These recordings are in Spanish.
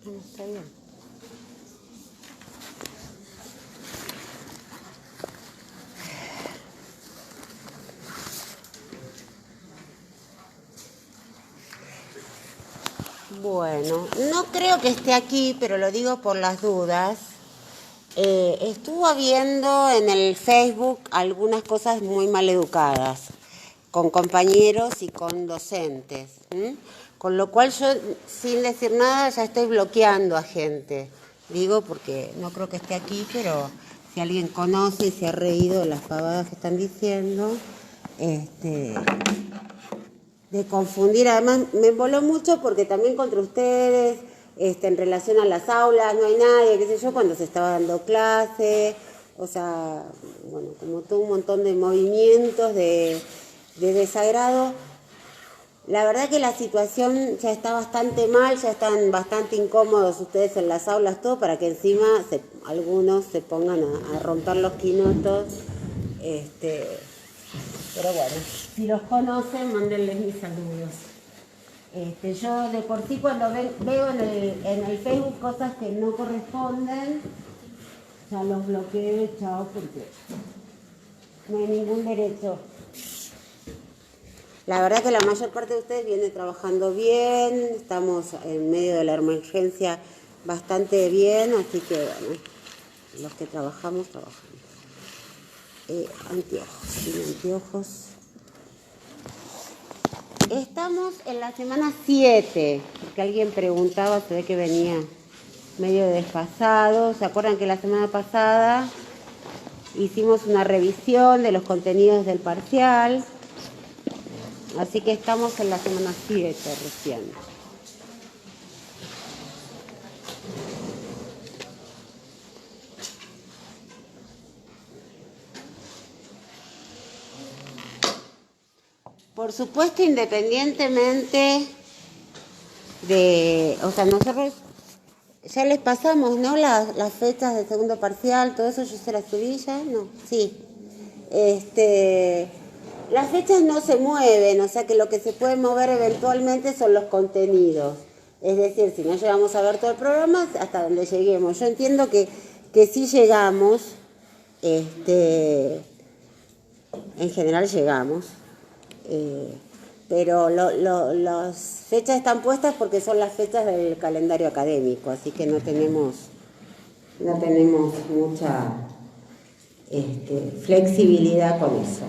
Está bien. Bueno, no creo que esté aquí, pero lo digo por las dudas. Estuvo habiendo en el Facebook algunas cosas muy mal educadas, con compañeros y con docentes. Con lo cual yo, sin decir nada, ya estoy bloqueando a gente. Digo porque no creo que esté aquí, pero si alguien conoce y se ha reído de las pavadas que están diciendo, de confundir. Además, me voló mucho porque también contra ustedes, en relación a las aulas, no hay nadie, qué sé yo, cuando se estaba dando clase, o sea, bueno, como todo un montón de movimientos de desagrado. La verdad que la situación ya está bastante mal, ya están bastante incómodos ustedes en las aulas, todo, para que encima algunos se pongan a romper los quinotos. Pero bueno, si los conocen, mándenles mis saludos. Yo de por sí cuando veo en el Facebook cosas que no corresponden, ya los bloqueo, chao, porque no hay ningún derecho. La verdad que la mayor parte de ustedes viene trabajando bien, estamos en medio de la emergencia bastante bien, así que bueno, los que trabajamos. Anteojos, sin anteojos. Estamos en la semana 7, porque alguien preguntaba, se ve que venía medio desfasado. ¿Se acuerdan que la semana pasada hicimos una revisión de los contenidos del parcial? Así que estamos en la semana 7 recién. Por supuesto, independientemente de... O sea, nosotros ya les pasamos, ¿no? Las fechas del segundo parcial, todo eso yo se las subí ya, ¿no? Sí. Las fechas no se mueven, o sea que lo que se puede mover eventualmente son los contenidos. Es decir, si no llegamos a ver todo el programa, hasta donde lleguemos. Yo entiendo que sí llegamos, en general llegamos, pero las fechas están puestas porque son las fechas del calendario académico, así que no tenemos mucha flexibilidad con eso.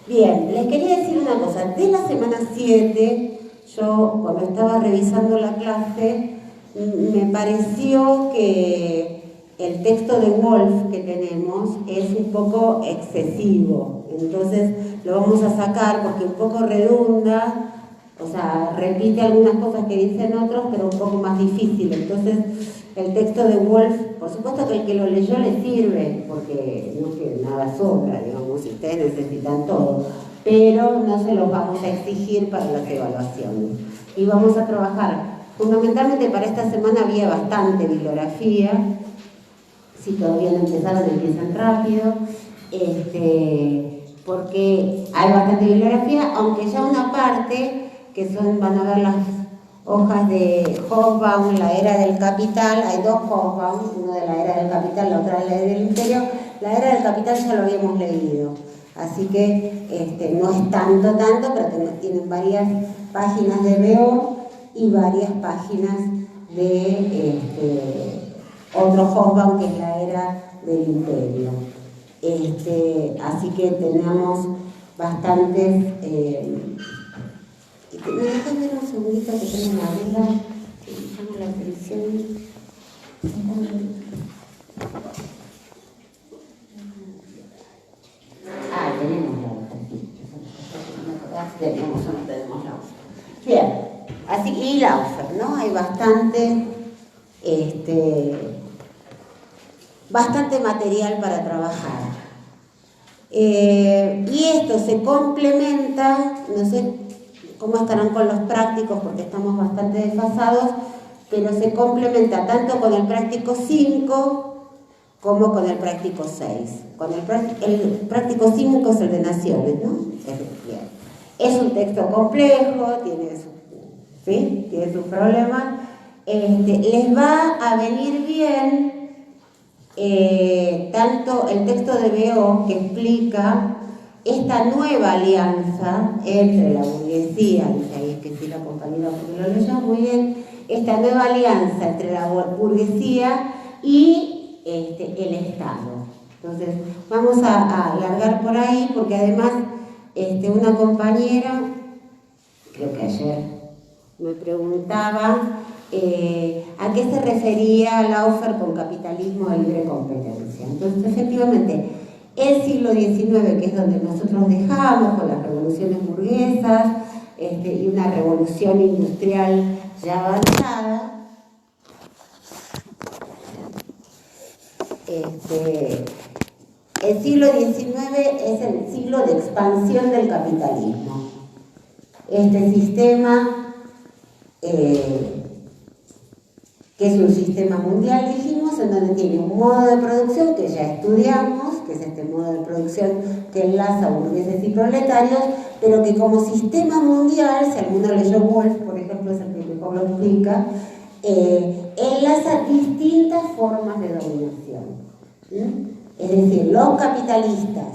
Bien, les quería decir una cosa. De la semana 7, yo cuando estaba revisando la clase, me pareció que el texto de Wolf que tenemos es un poco excesivo. Entonces lo vamos a sacar porque un poco redunda, o sea, repite algunas cosas que dicen otros, pero un poco más difícil. Entonces, el texto de Wolf, por supuesto que el que lo leyó le sirve, porque no es que nada sobra, digamos, si ustedes necesitan todo, pero no se los vamos a exigir para las evaluaciones. Y vamos a trabajar, fundamentalmente para esta semana había bastante bibliografía, si todavía no empezaron, empiezan rápido, porque hay bastante bibliografía, aunque ya una parte, que van a ver las hojas de Hobsbawm, la era del capital, hay dos Hobsbawm, uno de la era del capital, la otra de la era del imperio. La era del capital ya lo habíamos leído, así que no es tanto, pero tienen varias páginas de BO y varias páginas de otro Hobsbawm, que es la era del imperio. Así que tenemos bastantes... ¿Me dejas ver un segundito que tengo una regla que me llama la atención? Tenemos la otra. Tenemos o no tenemos la otra. Bien, así que y Laufer, ¿no? Hay bastante material para trabajar. Y esto se complementa, no sé cómo estarán con los prácticos porque estamos bastante desfasados, pero se complementa tanto con el práctico 5 como con el práctico 6. El práctico 5 es el de naciones, ¿no? Bien. Es un texto complejo, tiene sus problemas. Les va a venir bien tanto el texto de Beó, que explica esta nueva alianza entre la burguesía, y ahí es que sí la compañera porque lo leyó muy bien, esta nueva alianza entre la burguesía y el Estado. Entonces, vamos a alargar por ahí, porque además una compañera, creo que ayer, me preguntaba a qué se refería Laufer con capitalismo de libre competencia. Entonces, efectivamente, el siglo XIX, que es donde nosotros dejamos con las revoluciones burguesas y una revolución industrial ya avanzada, el siglo XIX es el siglo de expansión del capitalismo. Este sistema, que es un sistema mundial, dijimos, en donde tiene un modo de producción que ya estudiamos, que es este modo de producción que enlaza burgueses y proletarios, pero que como sistema mundial, si alguno leyó Wolf, por ejemplo, es el que mejor lo explica, enlaza distintas formas de dominación. Es decir, los capitalistas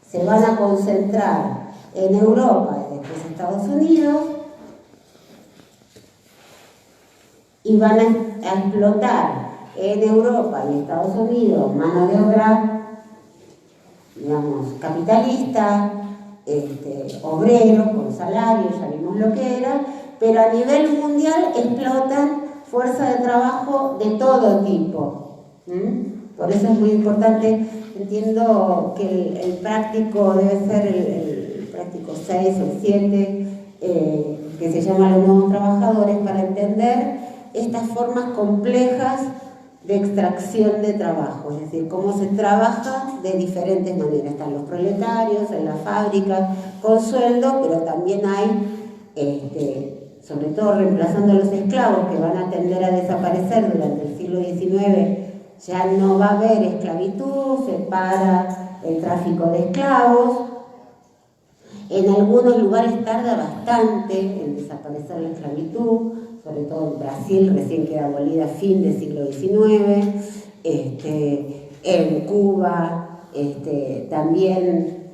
se van a concentrar en Europa y después en Estados Unidos y van a explotar en Europa y Estados Unidos mano de obra, digamos, capitalista, obreros con salarios, ya vimos lo que era, pero a nivel mundial explotan fuerza de trabajo de todo tipo. Por eso es muy importante, entiendo que el práctico debe ser el práctico 6 o 7, que se llama Los Nuevos Trabajadores, para entender estas formas complejas de extracción de trabajo, es decir, cómo se trabaja de diferentes maneras. Están los proletarios en las fábricas con sueldo, pero también hay, sobre todo reemplazando a los esclavos, que van a tender a desaparecer durante el siglo XIX. Ya no va a haber esclavitud, se para el tráfico de esclavos. En algunos lugares tarda bastante en desaparecer la esclavitud, sobre todo en Brasil, recién queda abolida a fin del siglo XIX, en Cuba, también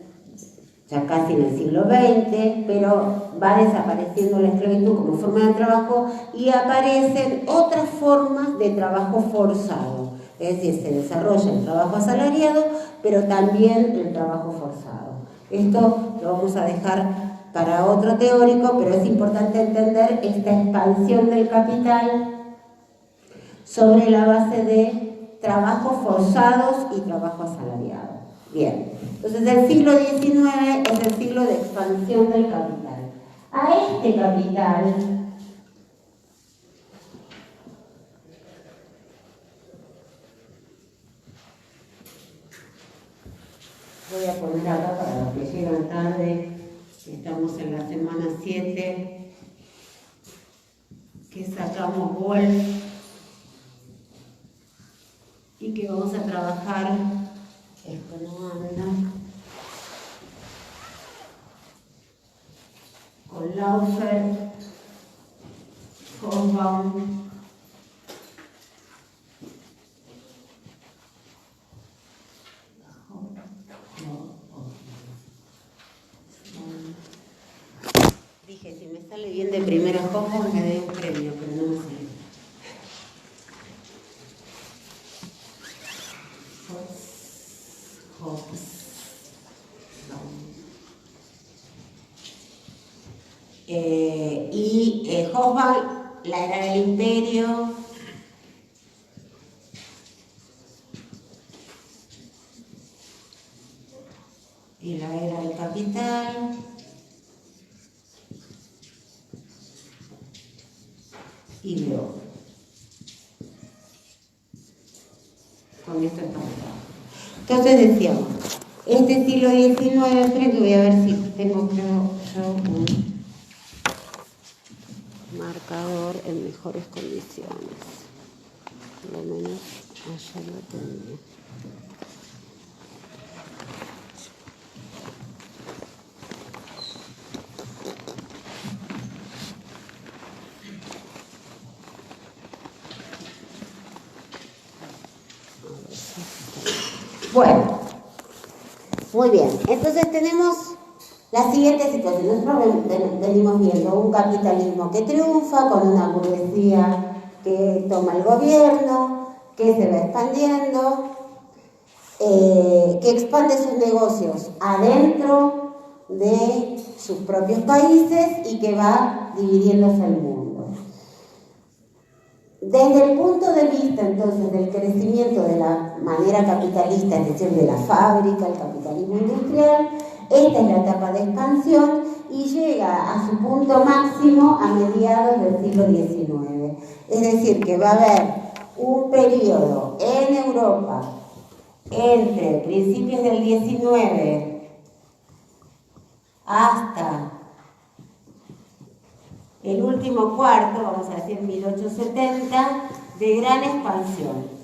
ya casi en el siglo XX, pero va desapareciendo la esclavitud como forma de trabajo y aparecen otras formas de trabajo forzado. Es decir, se desarrolla el trabajo asalariado, pero también el trabajo forzado. Esto lo vamos a dejar para otro teórico, pero es importante entender esta expansión del capital sobre la base de trabajos forzados y trabajo asalariado. Bien, entonces el siglo XIX es el siglo de expansión del capital. A este capital voy a poner acá para los que llegan tarde, estamos en la semana 7, que sacamos Wolf y que vamos a trabajar, esto no anda, con Laufer, Hobsbawm, dije, si me sale bien de primera Hobsbawm me doy un premio, pero no me sale. Hobsbawm, la era del imperio, y la era del capital, y luego, con esto estamos. Entonces decíamos, este siglo XIX, esperen que voy a ver si tengo, creo yo, un marcador en mejores condiciones. Por lo menos ayer lo tenía. Bueno, muy bien. Entonces tenemos la siguiente situación. Nosotros venimos viendo un capitalismo que triunfa con una burguesía que toma el gobierno, que se va expandiendo, que expande sus negocios adentro de sus propios países y que va dividiéndose el mundo. Desde el punto de vista entonces del crecimiento de la manera capitalista, es decir, de la fábrica, el capitalismo industrial, esta es la etapa de expansión y llega a su punto máximo a mediados del siglo XIX. Es decir, que va a haber un periodo en Europa entre principios del XIX hasta el último cuarto, vamos a decir 1870, de gran expansión.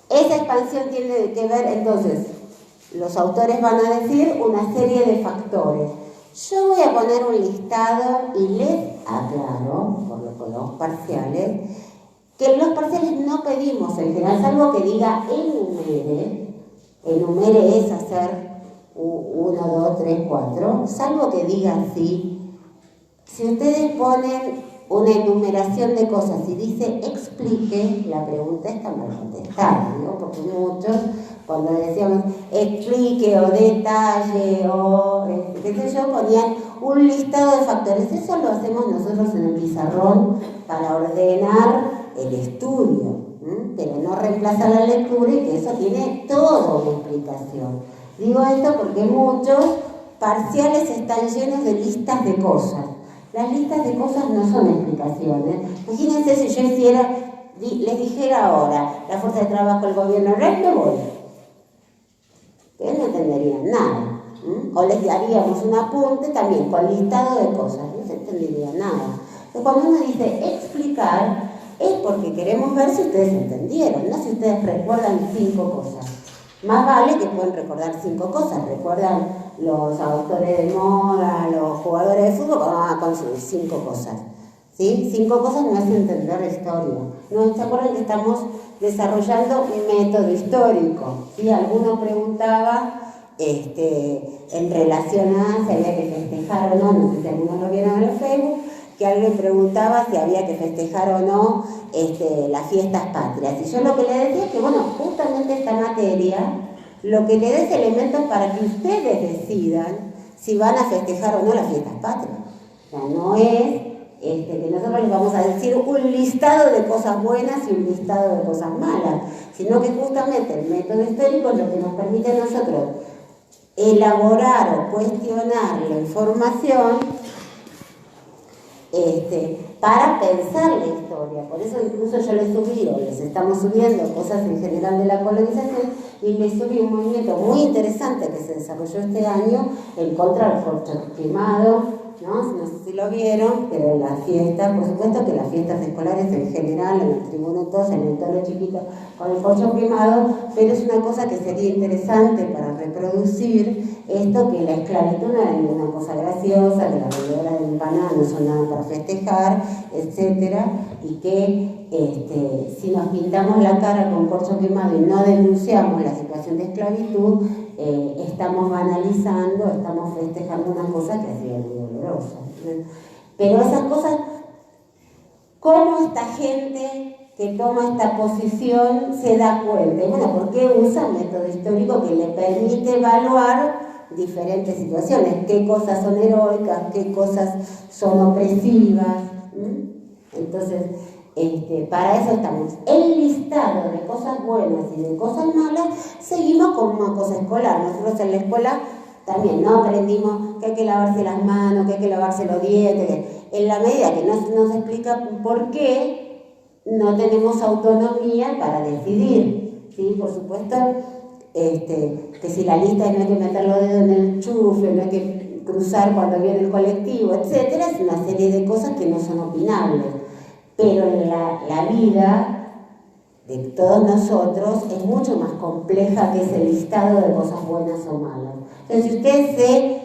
Esa expansión tiene que ver, entonces, los autores van a decir una serie de factores. Yo voy a poner un listado y les aclaro, por los parciales, que en los parciales no pedimos en general, salvo que diga enumere. Enumere es hacer 1, 2, 3, 4, salvo que diga así. Si ustedes ponen una enumeración de cosas y dice explique, la pregunta está mal contestada, ¿no? Porque muchos, cuando decíamos explique o detalle o qué sé yo, ponían un listado de factores. Eso lo hacemos nosotros en el pizarrón para ordenar el estudio, pero no reemplaza la lectura y que eso tiene toda una explicación. Digo esto porque muchos parciales están llenos de listas de cosas. Las listas de cosas no son explicaciones. Imagínense si yo les dijera ahora, la fuerza de trabajo, el gobierno, ¿qué voy? Ustedes no entenderían nada. O les daríamos un apunte también con listado de cosas, no se entendería nada. Entonces, cuando uno dice explicar, es porque queremos ver si ustedes entendieron, no si ustedes recuerdan 5 cosas. Más vale que pueden recordar 5 cosas, recuerdan los autores de moda, los jugadores de fútbol, con sus 5 cosas. ¿Sí? 5 cosas no es entender la historia. ¿No se acuerdan que estamos desarrollando un método histórico? ¿Sí? Alguno preguntaba en relación a si había que festejar o no sé si algunos lo vieron en el Facebook, que alguien preguntaba si había que festejar o no las fiestas patrias. Y yo lo que le decía es que, bueno, justamente esta materia lo que le da es elementos para que ustedes decidan si van a festejar o no las fiestas patrias. O sea, no es que nosotros les vamos a decir un listado de cosas buenas y un listado de cosas malas, sino que justamente el método histórico es lo que nos permite a nosotros elaborar o cuestionar la información para pensar la historia. Por eso incluso yo les estamos subiendo cosas en general de la colonización y les subí un movimiento muy interesante que se desarrolló este año en contra del corcho quemado, ¿no? No sé si lo vieron, pero en las fiestas, por supuesto que las fiestas escolares en general, en los tributos, en el toro chiquito con el corcho quemado, pero es una cosa que sería interesante para reproducir esto, que la esclavitud no era ninguna cosa graciosa, que la vendedora de empanadas no son nada para festejar, etcétera, y que si nos pintamos la cara con corcho quemado y no denunciamos la situación de esclavitud, estamos banalizando, estamos festejando una cosa que ha sido muy dolorosa. Pero esas cosas, ¿cómo esta gente que toma esta posición se da cuenta? Y bueno, ¿por qué usa un método histórico que le permite evaluar diferentes situaciones? ¿Qué cosas son heroicas? ¿Qué cosas son opresivas? Entonces, para eso estamos. El listado de cosas buenas y de cosas malas, seguimos con una cosa escolar. Nosotros en la escuela también no aprendimos que hay que lavarse las manos, que hay que lavarse los dientes. En la medida que nos explica por qué no tenemos autonomía para decidir. ¿Sí? Por supuesto, que si la lista no hay que meter los dedos en el chufle, no hay que cruzar cuando viene el colectivo, etcétera, es una serie de cosas que no son opinables. Pero la vida de todos nosotros es mucho más compleja que ese listado de cosas buenas o malas. Entonces, si ustedes se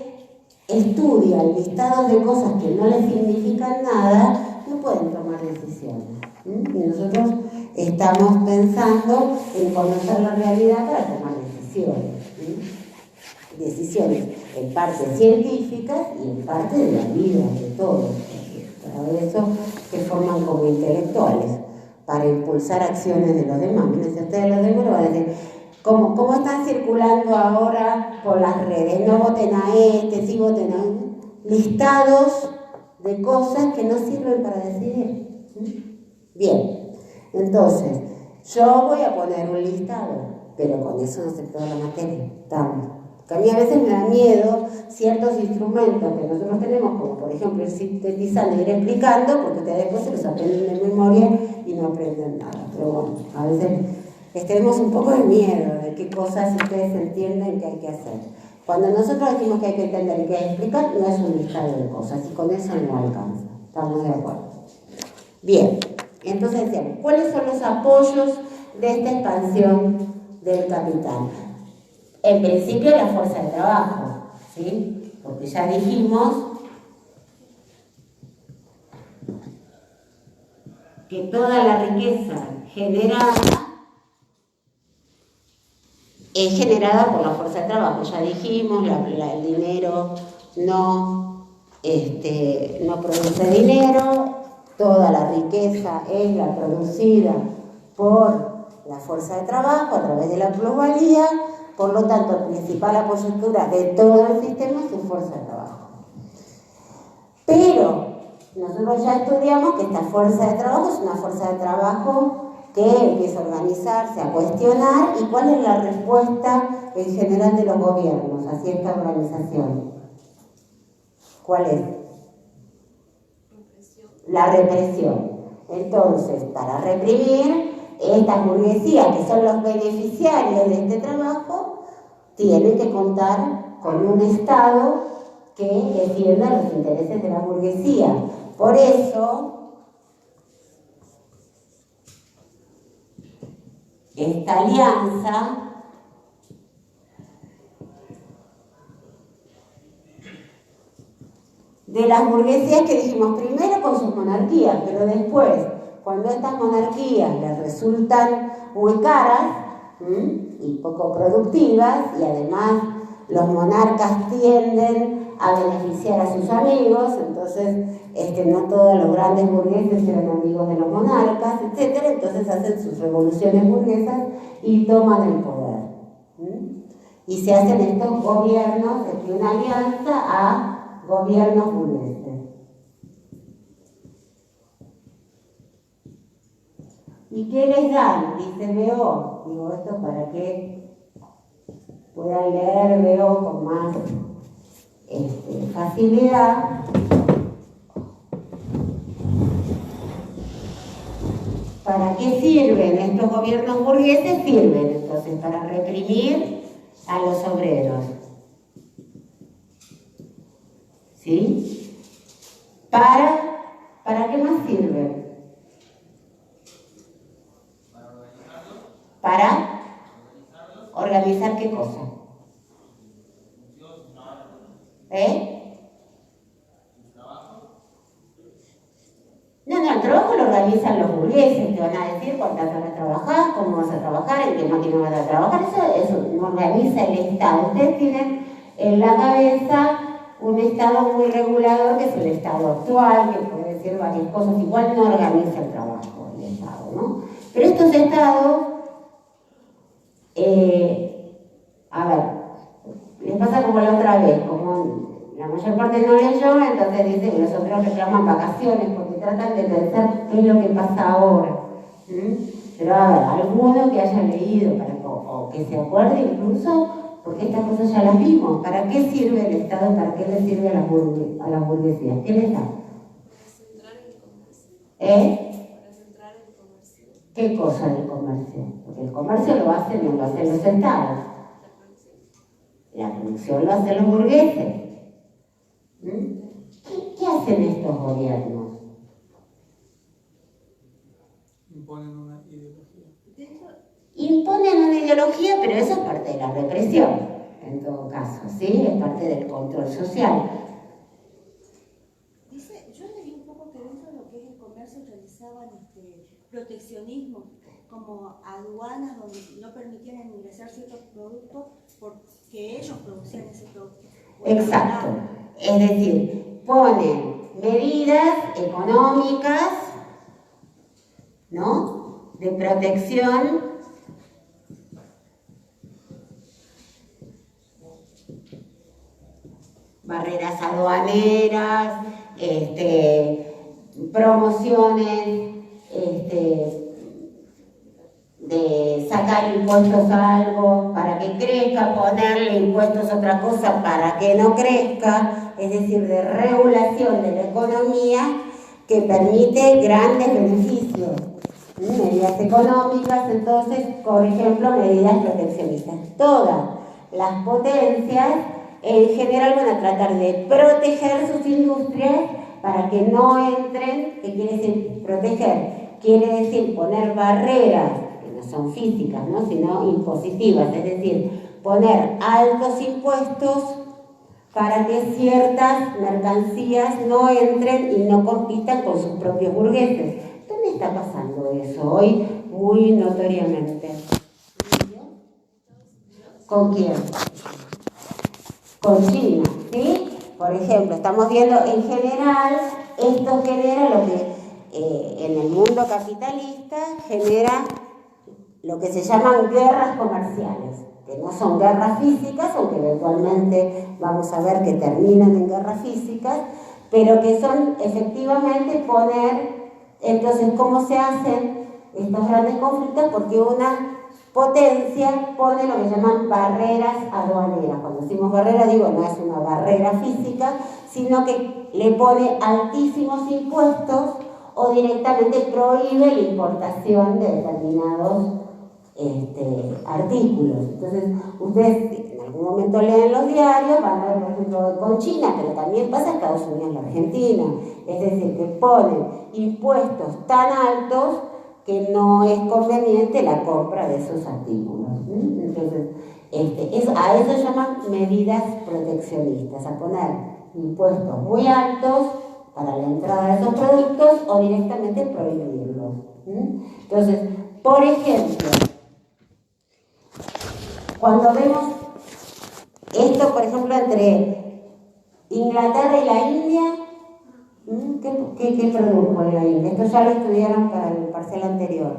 estudian listados de cosas que no les significan nada, no pueden tomar decisiones. Y nosotros estamos pensando en conocer la realidad para tomar decisiones. ¿Sí? Decisiones en parte científicas y en parte de la vida de todos. Para eso se forman como intelectuales, para impulsar acciones de los demás. Miren, si ustedes los demás van a decir, ¿cómo están circulando ahora por las redes? No voten a este, sí voten a este. Listados de cosas que no sirven para decidir. Bien, entonces, yo voy a poner un listado, pero con eso no se toda la materia. Estamos. Que a mí a veces me da miedo ciertos instrumentos que nosotros tenemos, como por ejemplo el sintetizando, ir explicando, porque ustedes después se los aprenden de memoria y no aprenden nada. Pero bueno, a veces tenemos un poco de miedo de qué cosas ustedes entienden que hay que hacer. Cuando nosotros decimos que hay que entender y que hay que explicar, no es un listado de cosas, y con eso no alcanza. ¿Estamos de acuerdo? Bien, entonces decíamos, ¿cuáles son los apoyos de esta expansión del capital? En principio la fuerza de trabajo, ¿sí? Porque ya dijimos que toda la riqueza generada es generada por la fuerza de trabajo. Ya dijimos, el dinero no produce dinero, toda la riqueza es la producida por la fuerza de trabajo a través de la plusvalía. Por lo tanto, la principal apoyatura de todo el sistema es su fuerza de trabajo. Pero nosotros ya estudiamos que esta fuerza de trabajo es una fuerza de trabajo que empieza a organizarse, a cuestionar, y cuál es la respuesta en general de los gobiernos hacia esta organización. ¿Cuál es? La represión. Entonces, para reprimir, estas burguesías, que son los beneficiarios de este trabajo, tienen que contar con un Estado que defienda los intereses de la burguesía. Por eso, esta alianza de las burguesías que dijimos primero con sus monarquías, pero después, cuando estas monarquías les resultan muy caras y poco productivas, y además los monarcas tienden a beneficiar a sus amigos, entonces no todos los grandes burgueses eran amigos de los monarcas, etc. Entonces hacen sus revoluciones burguesas y toman el poder. Y se hacen estos gobiernos, una alianza a gobiernos burgueses. ¿Y qué les dan? Dice Veo. Digo esto para que puedan leer Veo con más facilidad. ¿Para qué sirven estos gobiernos burgueses? Sirven entonces para reprimir a los obreros. ¿Sí? ¿Para qué más sirven? Para organizar qué cosa. No, el trabajo lo organizan los burgueses, te van a decir cuántas horas trabajás, cómo vas a trabajar, en qué máquina vas a trabajar, eso no organiza el Estado. Ustedes tienen en la cabeza un Estado muy regulador, que es el Estado actual, que puede decir varias cosas, igual no organiza el trabajo el Estado, ¿no? Pero estos Estados, les pasa como la otra vez, como la mayor parte no leyó, entonces dice que los obreros reclaman vacaciones porque tratan de pensar qué es lo que pasa ahora. Pero alguno que haya leído o que se acuerde incluso, porque estas cosas ya las vimos. ¿Para qué sirve el Estado? ¿Para qué le sirve a las burguesías? ¿Qué les da? Para centrar el comercio. Para centrar el comercio. ¿Qué cosa del comercio? Porque el comercio lo hacen los Estados. La producción lo hacen los burgueses. ¿Qué hacen estos gobiernos? Imponen una ideología. Imponen una ideología, pero eso es parte de la represión, en todo caso, ¿sí? Es parte del control social. Dice, yo leí un porque dentro de lo que es el comercio realizaban proteccionismo, como aduanas donde no permitían ingresar ciertos productos porque ellos producían ese producto. Exacto. Es decir, ponen medidas económicas, ¿no?, de protección barreras aduaneras, promociones de sacar impuestos a algo para que crezca, ponerle impuestos a otra cosa para que no crezca, es decir, de regulación de la economía que permite grandes beneficios, medidas económicas, entonces, por ejemplo, medidas proteccionistas. Todas las potencias en general van a tratar de proteger sus industrias para que no entren. ¿Qué quiere decir proteger? Quiere decir poner barreras, que no son físicas, ¿no?, sino impositivas, es decir, poner altos impuestos para que ciertas mercancías no entren y no compitan con sus propios burgueses. ¿Dónde está pasando eso hoy? Muy notoriamente. ¿Con quién? Con China, ¿sí? Por ejemplo, estamos viendo en general, esto genera lo que en el mundo capitalista genera lo que se llaman guerras comerciales, que no son guerras físicas, aunque eventualmente vamos a ver que terminan en guerras físicas, pero que son efectivamente poner, entonces, ¿cómo se hacen estos grandes conflictos? Porque una potencia pone lo que llaman barreras aduaneras. Cuando decimos barrera, digo, no es una barrera física, sino que le pone altísimos impuestos o directamente prohíbe la importación de determinados artículos. Entonces, ustedes en algún momento leen los diarios, van a ver, por ejemplo, con China, pero también pasa en Estados Unidos y Argentina. Es decir, que ponen impuestos tan altos que no es conveniente la compra de esos artículos. Entonces, a eso llaman medidas proteccionistas, a poner impuestos muy altos para la entrada de esos productos o directamente prohibirlos. Entonces, por ejemplo, cuando vemos esto, por ejemplo, entre Inglaterra y la India, ¿qué produjo la India? Esto ya lo estudiaron para el parcial anterior.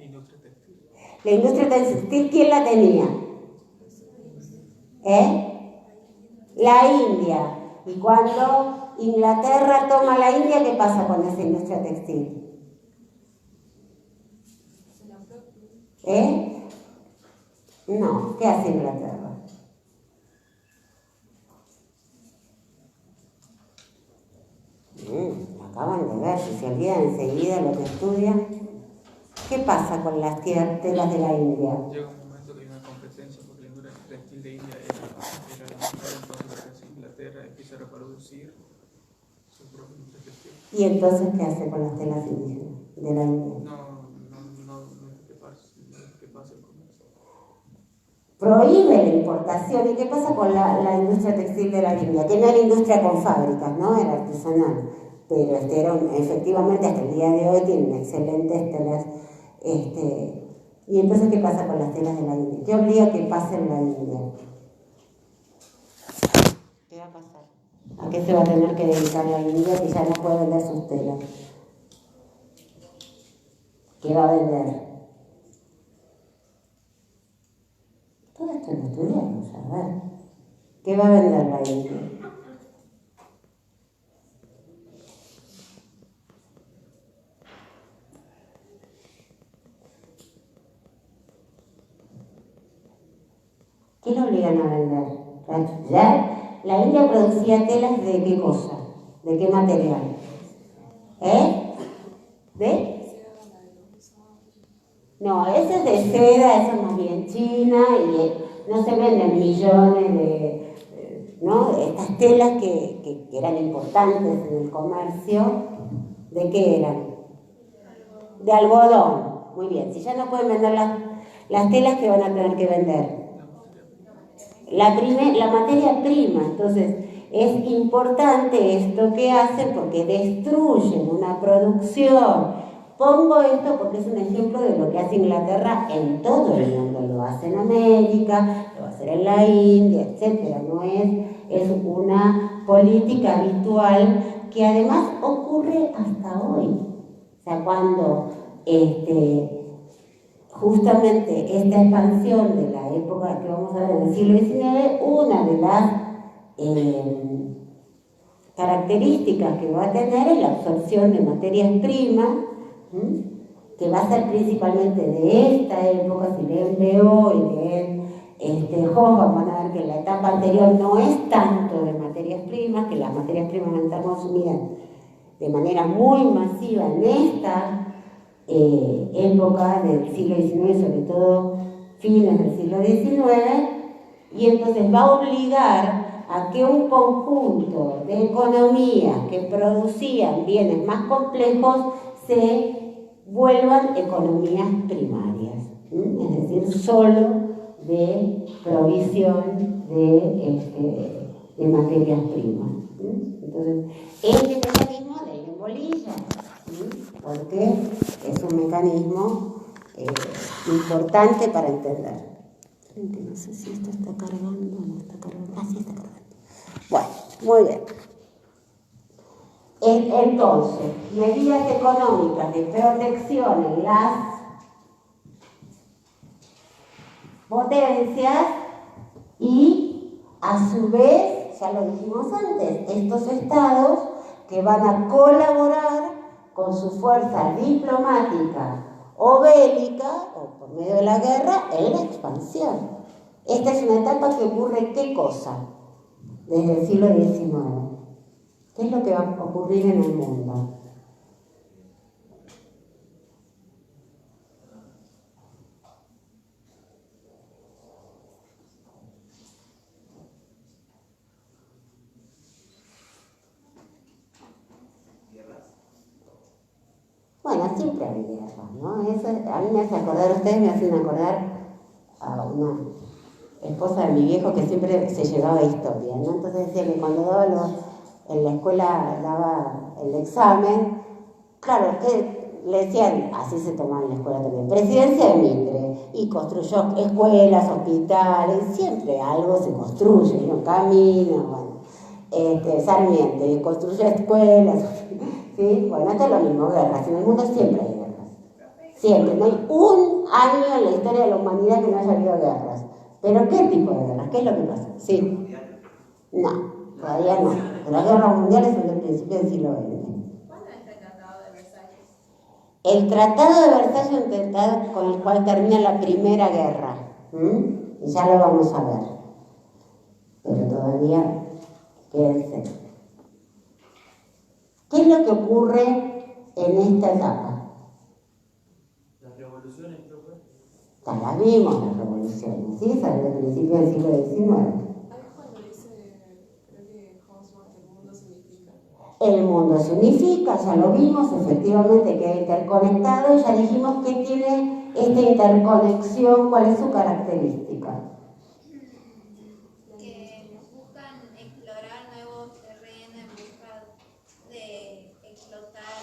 Industria textil. La industria textil, ¿quién la tenía? La India. Y cuando Inglaterra toma la India, ¿qué pasa con esa industria textil? No, ¿qué hace Inglaterra? Acaban de ver, si se olvidan enseguida lo que estudian. ¿Qué pasa con las telas de la India? Llega un momento que hay una competencia porque la industria textil de India era la mejor, entonces Inglaterra empieza a reproducir su propia industria textil. ¿Y entonces qué hace con las telas indígenas de la India? No es que pase el comercio. Prohíbe la importación. ¿Y qué pasa con la industria textil de la India? Que no era industria con fábricas, ¿no? Era artesanal. Pero efectivamente hasta el día de hoy tienen excelentes telas. Y entonces, ¿qué pasa con las telas de la India? ¿Qué obliga que pase en la India? ¿Qué va a pasar? ¿A qué se va a tener que dedicar la India que ya no puede vender sus telas? ¿Qué va a vender? Todo esto lo estudiamos, a ver. ¿Qué va a vender la India? ¿Qué le obligan a vender? ¿Ya? La India producía telas de qué cosa, de qué material. ¿De? No, ese es de seda, eso es más bien China y no se venden millones ¿no? Estas telas que eran importantes en el comercio. ¿De qué eran? De algodón. Muy bien, si ya no pueden vender las telas, ¿qué van a tener que vender? La materia prima. Entonces, es importante esto que hacen porque destruyen una producción. Pongo esto porque es un ejemplo de lo que hace Inglaterra en todo el mundo. Lo hace en América, lo va a hacer en la India, etc. No es una política habitual que además ocurre hasta hoy. O sea, cuando justamente esta expansión de la época que vamos a ver en el siglo XIX, una de las características que va a tener es la absorción de materias primas, que va a ser principalmente de esta época. Si leen Beó y leen Hoffman, van a ver que la etapa anterior no es tanto de materias primas, que las materias primas van a estar consumidas de manera muy masiva en esta época del siglo XIX, sobre todo fines del siglo XIX, y entonces va a obligar a que un conjunto de economías que producían bienes más complejos se vuelvan economías primarias, es decir, solo de provisión de materias primas. Entonces, este mecanismo de la embolilla, porque es un mecanismo importante para entender. No sé si esto está cargando o no está cargando. Ah, sí está cargando. Bueno, muy bien. Entonces, medidas económicas de protección en las potencias y, a su vez, ya lo dijimos antes, estos estados que van a colaborar con su fuerza diplomática o bélica, o por medio de la guerra, en la expansión. Esta es una etapa que ocurre, ¿qué cosa? Desde el siglo XIX. ¿Qué es lo que va a ocurrir en el mundo? Bueno, siempre hay guerras, ¿no? Eso a mí me hace acordar, ustedes me hacen acordar a una esposa de mi viejo que siempre se llevaba historia, ¿no? Entonces decía que cuando en la escuela daba el examen, claro, que le decían, así se tomaba en la escuela también, presidencia de Mitre, y construyó escuelas, hospitales, siempre algo se construye, ¿no? Caminos, bueno, Sarmiento, y construyó escuelas, ¿sí? Bueno, esto es lo mismo, guerras, en el mundo siempre hay guerras, siempre, no hay un año en la historia de la humanidad que no haya habido guerras. ¿Pero qué tipo de guerras? ¿Qué es lo que pasa? Sí. No, todavía no. Las guerras mundiales son del principio del siglo XX. ¿Cuándo está el Tratado de Versalles? El Tratado de Versalles es un tratado con el cual termina la Primera Guerra. Y ya lo vamos a ver. Pero todavía quédense. ¿Qué es lo que ocurre en esta etapa? Las revoluciones, creo que. Las vimos, las revoluciones, ¿sí? Desde el principio del siglo XIX. Ahí cuando dice, creo que Cosmos, el mundo se unifica. El mundo se unifica, ya lo vimos, efectivamente queda interconectado, y ya dijimos que tiene esta interconexión, ¿cuál es su característica? Que buscan explorar nuevos terrenos en busca de explotar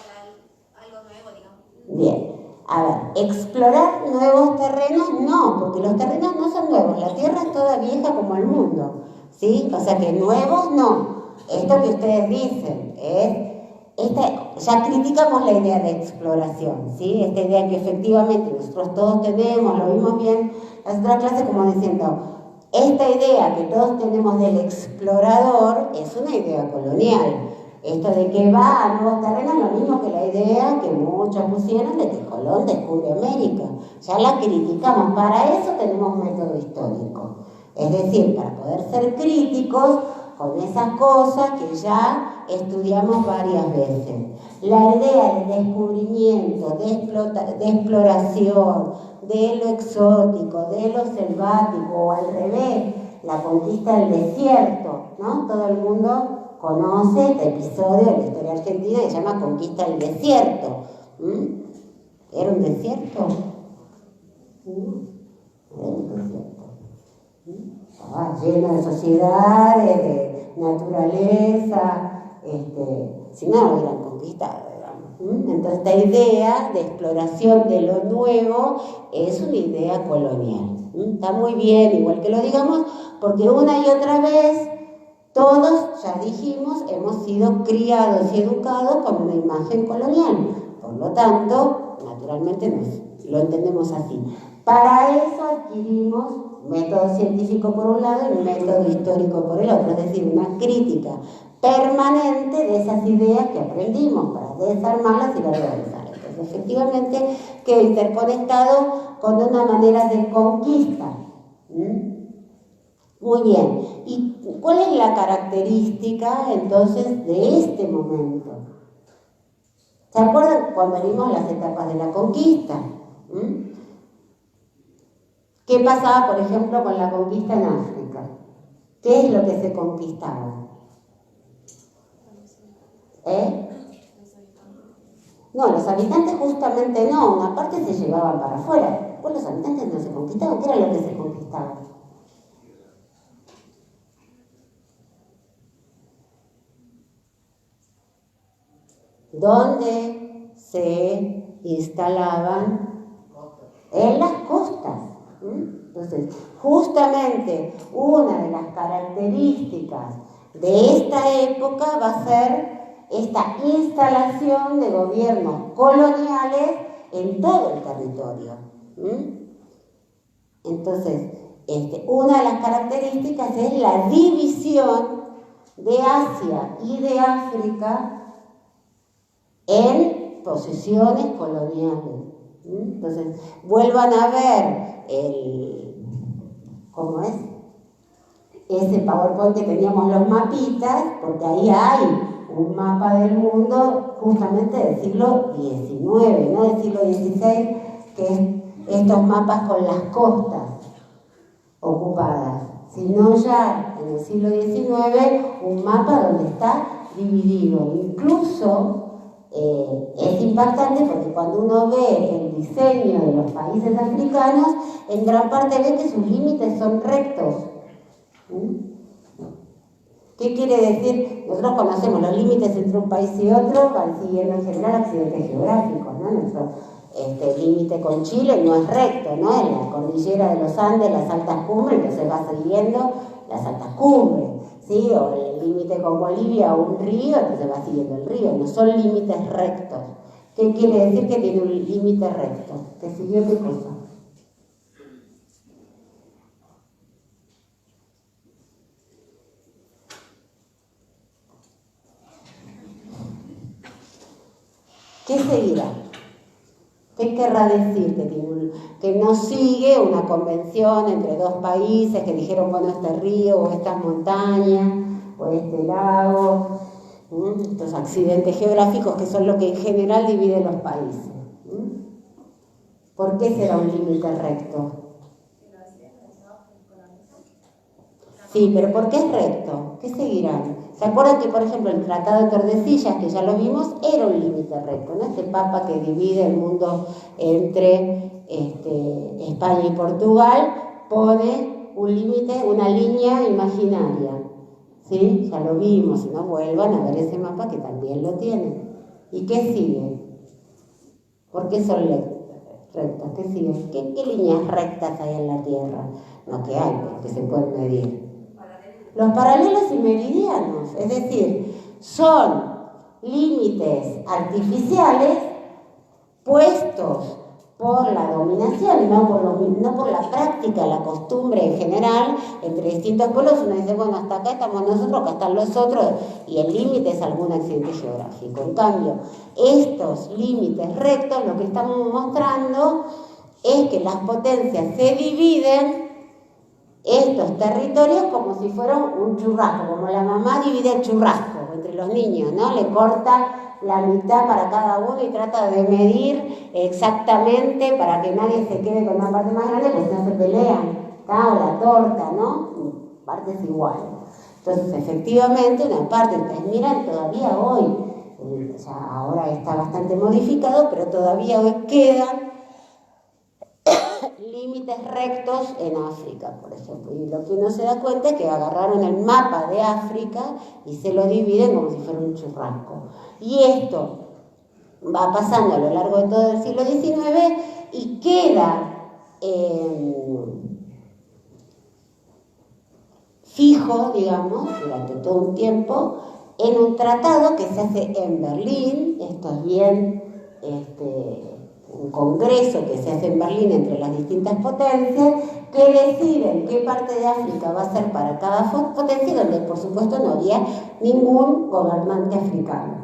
algo nuevo, digamos. Bien, a ver, explorar nuevos terrenos no, porque los terrenos no son nuevos, la Tierra es toda vieja como el mundo, ¿sí? O sea que nuevos no. Esto que ustedes dicen ya criticamos la idea de exploración, ¿sí? Esta idea que efectivamente nosotros todos tenemos, lo vimos bien las otras clases como diciendo, esta idea que todos tenemos del explorador es una idea colonial. Esto de que va a nuevos terrenos es lo mismo que la idea que muchos pusieron de que Colón descubre América. Ya la criticamos, para eso tenemos método histórico. Es decir, para poder ser críticos con esas cosas que ya estudiamos varias veces. La idea de descubrimiento, de exploración, de lo exótico, de lo selvático, o al revés, la conquista del desierto, ¿no? Todo el mundo conoce este episodio de la historia argentina que se llama Conquista del Desierto. ¿Era un desierto? Era un desierto. Estaba lleno de sociedades, naturaleza, si no lo hubieran conquistado, digamos. Entonces esta idea de exploración de lo nuevo es una idea colonial. Está muy bien, igual que lo digamos, porque una y otra vez todos, ya dijimos, hemos sido criados y educados con una imagen colonial. Por lo tanto, naturalmente lo entendemos así. Para eso adquirimos método científico por un lado y método histórico por el otro, es decir, una crítica permanente de esas ideas que aprendimos para desarmarlas y verbalizarlas. Entonces, efectivamente, queda interconectado con una manera de conquista. Muy bien. ¿Y cuál es la característica, entonces, de este momento? ¿Se acuerdan cuando vimos las etapas de la conquista? ¿Qué pasaba, por ejemplo, con la conquista en África? ¿Qué es lo que se conquistaba? No, los habitantes justamente no, una parte se llevaban para afuera. Pues los habitantes no se conquistaban, ¿qué era lo que se conquistaba? ¿Dónde se instalaban? En las costas. Entonces, justamente una de las características de esta época va a ser esta instalación de gobiernos coloniales en todo el territorio. Entonces, una de las características es la división de Asia y de África en posesiones coloniales. Entonces, vuelvan a ver ¿cómo es? Ese PowerPoint que teníamos los mapitas, porque ahí hay un mapa del mundo justamente del siglo XIX, no del siglo XVI, que es estos mapas con las costas ocupadas, sino ya en el siglo XIX un mapa donde está dividido. Incluso es impactante porque cuando uno ve el diseño de los países africanos, en gran parte ve que sus límites son rectos. ¿Qué quiere decir? Nosotros conocemos los límites entre un país y otro, van siguiendo en general accidentes geográficos, ¿no? Nuestro límite con Chile no es recto, ¿no? En la cordillera de los Andes, las altas cumbres, entonces va siguiendo las altas cumbres, ¿sí? O el límite con Bolivia o un río, entonces va siguiendo el río, no son límites rectos. ¿Qué quiere decir que tiene un límite recto? ¿Que siguió qué cosa? ¿Qué seguirá? ¿Qué querrá decir que no sigue una convención entre dos países que dijeron, bueno, este río o estas montañas o este lago, estos accidentes geográficos que son lo que en general divide los países? ¿Por qué será un límite recto? Sí, pero ¿por qué es recto? ¿Qué seguirán? ¿Se acuerdan que, por ejemplo, el Tratado de Tordesillas, que ya lo vimos, era un límite recto, ¿no? Este mapa que divide el mundo entre España y Portugal pone un límite, una línea imaginaria, ¿sí? Ya lo vimos, si no vuelvan a ver ese mapa que también lo tienen. ¿Y qué sigue? ¿Por qué son rectos? ¿Qué sigue? ¿Qué líneas rectas hay en la Tierra? No, que hay, que se pueden medir. Los paralelos y meridianos, es decir, son límites artificiales puestos por la dominación, no por la práctica, la costumbre en general, entre distintos pueblos. Uno dice, bueno, hasta acá estamos nosotros, acá están los otros, y el límite es algún accidente geográfico. En cambio, estos límites rectos lo que estamos mostrando es que las potencias se dividen estos territorios como si fueran un churrasco, como la mamá divide el churrasco entre los niños, ¿no? Le corta la mitad para cada uno y trata de medir exactamente para que nadie se quede con una parte más grande, pues no se pelean, ¿tá? O la torta, ¿no? Partes iguales. Entonces, efectivamente, una parte, entonces miran, todavía hoy, ya ahora está bastante modificado, pero todavía hoy quedan límites rectos en África, por ejemplo. Y lo que uno se da cuenta es que agarraron el mapa de África y se lo dividen como si fuera un churrasco. Y esto va pasando a lo largo de todo el siglo XIX y queda fijo, digamos, durante todo un tiempo, en un tratado que se hace en Berlín. Esto es bien un congreso que se hace en Berlín entre las distintas potencias, que deciden qué parte de África va a ser para cada potencia, donde por supuesto no había ningún gobernante africano.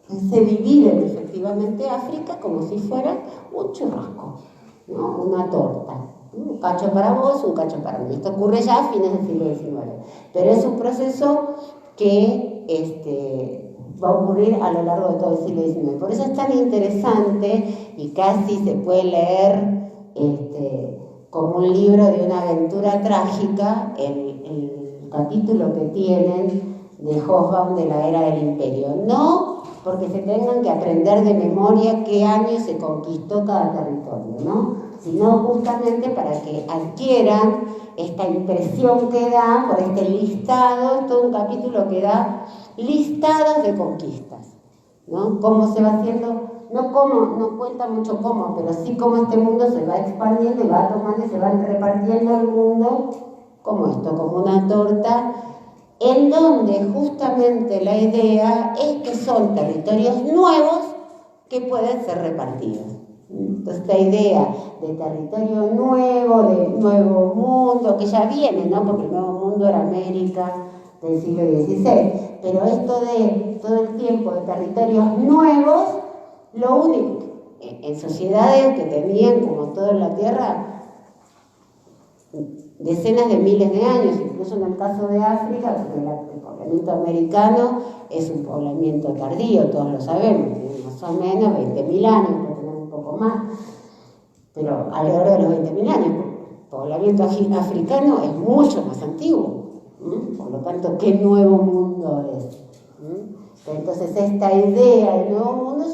Se dividen efectivamente África como si fuera un churrasco, ¿no? Una torta. Un cacho para vos, un cacho para mí. Esto ocurre ya a fines del siglo XIX. Pero es un proceso que va a ocurrir a lo largo de todo el siglo XIX. Por eso es tan interesante y casi se puede leer como un libro de una aventura trágica el capítulo que tienen de Hobsbawm de la era del imperio. No porque se tengan que aprender de memoria qué año se conquistó cada territorio, ¿no? Sino justamente para que adquieran esta impresión que da por este listado, es todo un capítulo que da listados de conquistas, ¿no? Cómo se va haciendo, no cuenta mucho cómo, pero sí cómo este mundo se va expandiendo y va tomando y se va repartiendo el mundo como esto, como una torta, en donde justamente la idea es que son territorios nuevos que pueden ser repartidos. Entonces, esta idea de territorio nuevo, de nuevo mundo, que ya viene, ¿no? Porque el nuevo mundo era América del siglo XVI, pero esto de todo el tiempo de territorios nuevos, lo único, en sociedades que tenían, como todo en la Tierra, decenas de miles de años, incluso en el caso de África, porque el poblamiento americano es un poblamiento tardío, todos lo sabemos, tiene más o menos 20.000 años, puede tener un poco más, pero alrededor de los 20.000 años. El poblamiento africano es mucho más antiguo, por lo tanto, ¿qué nuevo mundo es? Entonces, esta idea del nuevo mundo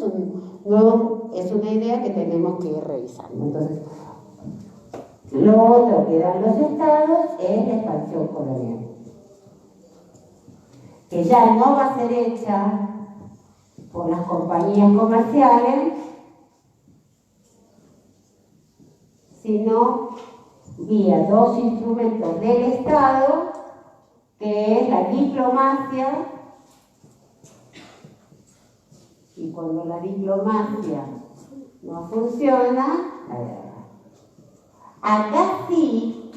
es una idea que tenemos que ir revisando. Entonces, lo otro que dan los estados es la expansión colonial, que ya no va a ser hecha por las compañías comerciales, sino vía dos instrumentos del Estado, que es la diplomacia, y cuando la diplomacia no funciona, la guerra. Acá sí,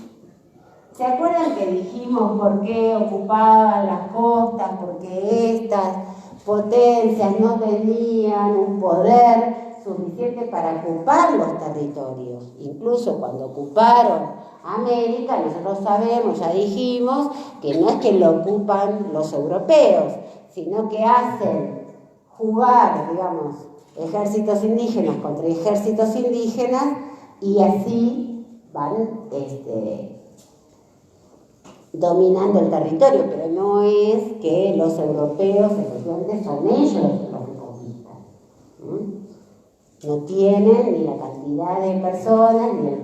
¿se acuerdan que dijimos por qué ocupaban las costas? Porque estas potencias no tenían un poder suficiente para ocupar los territorios. Incluso cuando ocuparon América, nosotros sabemos, ya dijimos, que no es que lo ocupan los europeos, sino que hacen jugar, digamos, ejércitos indígenas contra ejércitos indígenas, y así van dominando el territorio, pero no es que los europeos efectivamente son ellos los que conquistan. No tienen ni la cantidad de personas, ni el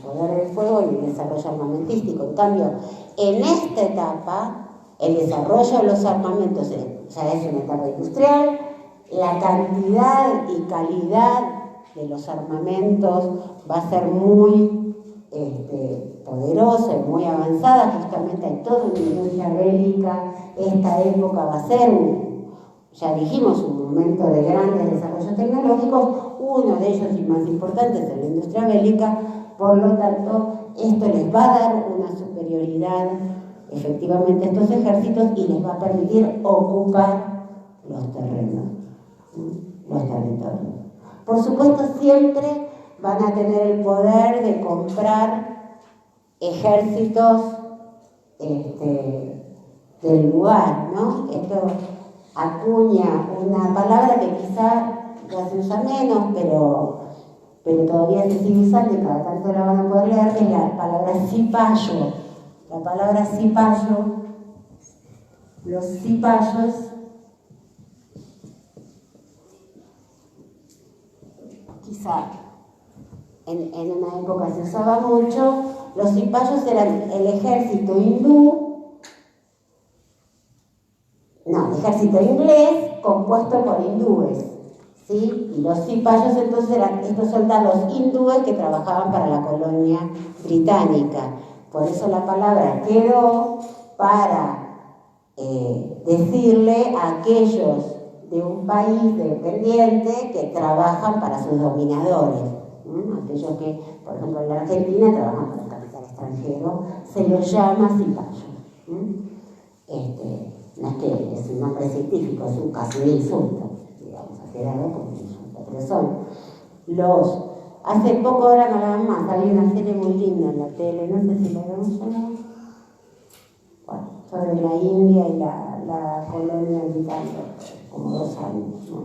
poder del fuego, ni el desarrollo armamentístico. En cambio, en esta etapa, el desarrollo de los armamentos ya es una etapa industrial, la cantidad y calidad de los armamentos va a ser muy poderosa y muy avanzada. Justamente hay toda una industria bélica. Esta época va a ser, ya dijimos, un momento de grandes desarrollos tecnológicos. Uno de ellos y más importante es la industria bélica. Por lo tanto, esto les va a dar una superioridad efectivamente a estos ejércitos y les va a permitir ocupar los terrenos, los territorios. Por supuesto, siempre van a tener el poder de comprar ejércitos del lugar, ¿no? Esto acuña una palabra que quizá ya se usa menos, pero todavía se sigue usando y cada tanto la van a poder leer, que es la palabra cipayo. La palabra cipayo, los cipayos quizá en una época se usaba mucho. Los cipayos eran el ejército hindú, no, el ejército inglés compuesto por hindúes, ¿sí? Y los cipayos entonces eran estos soldados hindúes que trabajaban para la colonia británica. Por eso la palabra quedó para decirle a aquellos de un país dependiente que trabajan para sus dominadores. Aquellos que, por ejemplo, en la Argentina trabajan para el capital extranjero, se los llama cipayos. No es que es un nombre científico, es casi un insulto, digamos, hacer algo como un insulto, pero son los... Hace poco, ahora no la más, había una serie muy linda en la tele, no sé si la vieron ya, bueno, sobre la India y la colonia británica, como 2 años, ¿no?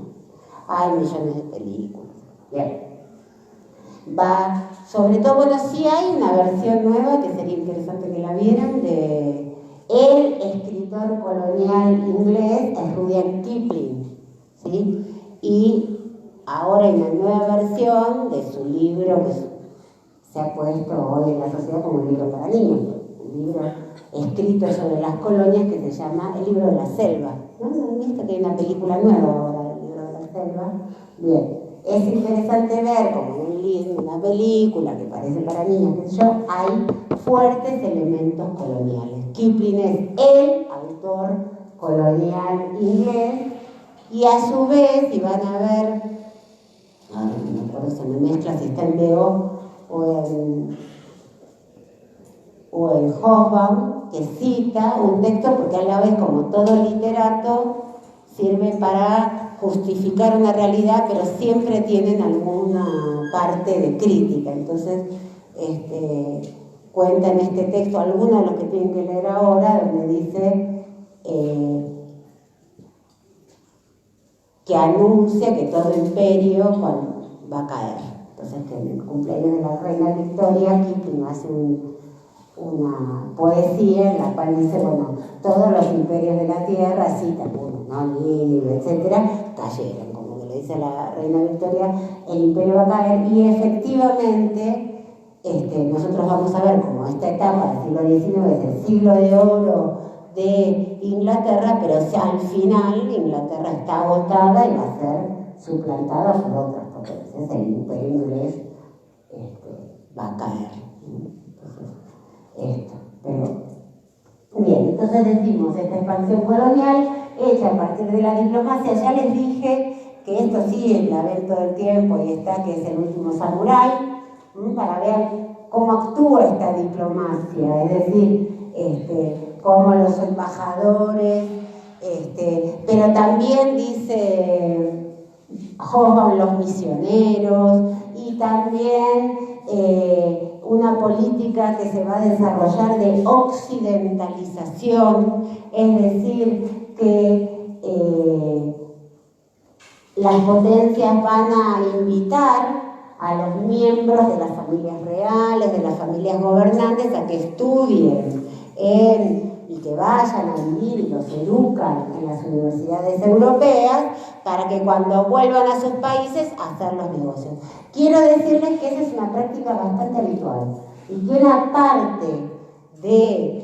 Hay millones de películas. Bien. Va, sobre todo, bueno, sí hay una versión nueva que sería interesante que la vieran, de el escritor colonial inglés, es Rudyard Kipling, ¿sí? Y ahora hay una nueva versión de su libro que se ha puesto hoy en la sociedad como un libro para niños, un libro escrito sobre las colonias que se llama El libro de la selva, ¿no? ¿Han visto que hay una película nueva ahora del libro de la selva? Bien, es interesante ver como en un libro, una película que parece para niños, que yo, hay fuertes elementos coloniales. Kipling es el autor colonial inglés y a su vez, y van a ver, no me acuerdo, se me mezcla si está en Leo o en Hobsbawm, que cita un texto, porque a la vez, como todo literato, sirve para justificar una realidad, pero siempre tienen alguna parte de crítica. Entonces, cuenta en este texto, algunos de los que tienen que leer ahora, donde dice que anuncia que todo imperio va a caer. Entonces, que en el cumpleaños de la reina Victoria, Kipling hace una poesía en la cual dice, bueno, todos los imperios de la tierra, cita algunos, ¿no? Nínive, etcétera, cayeron, como que le dice la reina Victoria, el imperio va a caer, y efectivamente nosotros vamos a ver como esta etapa del siglo XIX es el siglo de oro de Inglaterra, pero al final Inglaterra está agotada y va a ser suplantada por otras potencias. El imperio inglés va a caer. Entonces, pero bien, entonces decimos, esta expansión colonial hecha a partir de la diplomacia. Ya les dije que esto sí la ven todo el tiempo y está, que es El último samurái, para ver cómo actúa esta diplomacia, es decir, cómo los embajadores, pero también dice Hobsbawm, los misioneros, y también una política que se va a desarrollar de occidentalización, es decir, que las potencias van a invitar a los miembros de las familias reales, de las familias gobernantes, a que estudien y que vayan a vivir y los educan en las universidades europeas para que cuando vuelvan a sus países hacer los negocios. Quiero decirles que esa es una práctica bastante habitual y que una parte de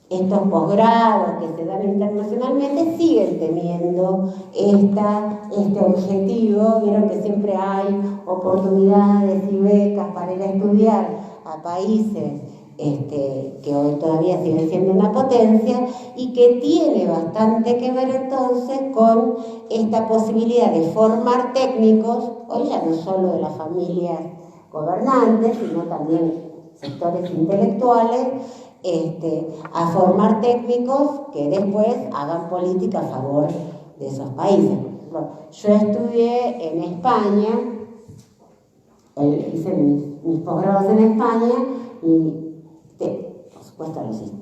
estos posgrados que se dan internacionalmente siguen teniendo este objetivo. Vieron que siempre hay oportunidades y becas para ir a estudiar a países que hoy todavía siguen siendo una potencia, y que tiene bastante que ver entonces con esta posibilidad de formar técnicos, hoy ya no solo de las familias gobernantes, sino también sectores intelectuales, a formar técnicos que después hagan política a favor de esos países. Bueno, yo estudié en España, hice mis posgrados en España, y por supuesto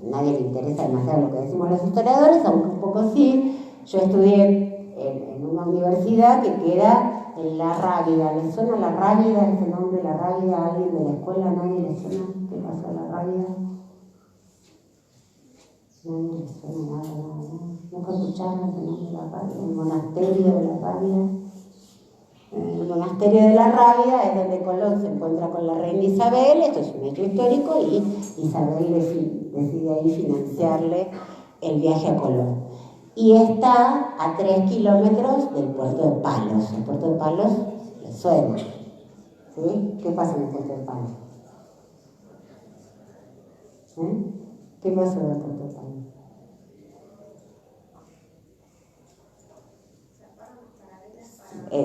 nadie le interesa demasiado lo que decimos los historiadores, aunque un poco sí. Yo estudié en una universidad que queda en La Rábida. ¿Les suena La Rábida, ese nombre, La Rábida? ¿A alguien de la escuela? ¿Nadie le suena qué pasó a La Rábida? Nadie le suena nada. ¿Nunca escucharon ese nombre de La Rábida? El monasterio de La Rábida. monasterio de la Rábida es donde Colón se encuentra con la reina Isabel. Esto es un hecho histórico y Isabel decide ahí financiarle el viaje a Colón. Y está a 3 kilómetros del puerto de Palos. El puerto de Palos le suena. ¿Sí? ¿Qué pasa en el puerto de Palos? ¿Qué pasa en el puerto de Palos?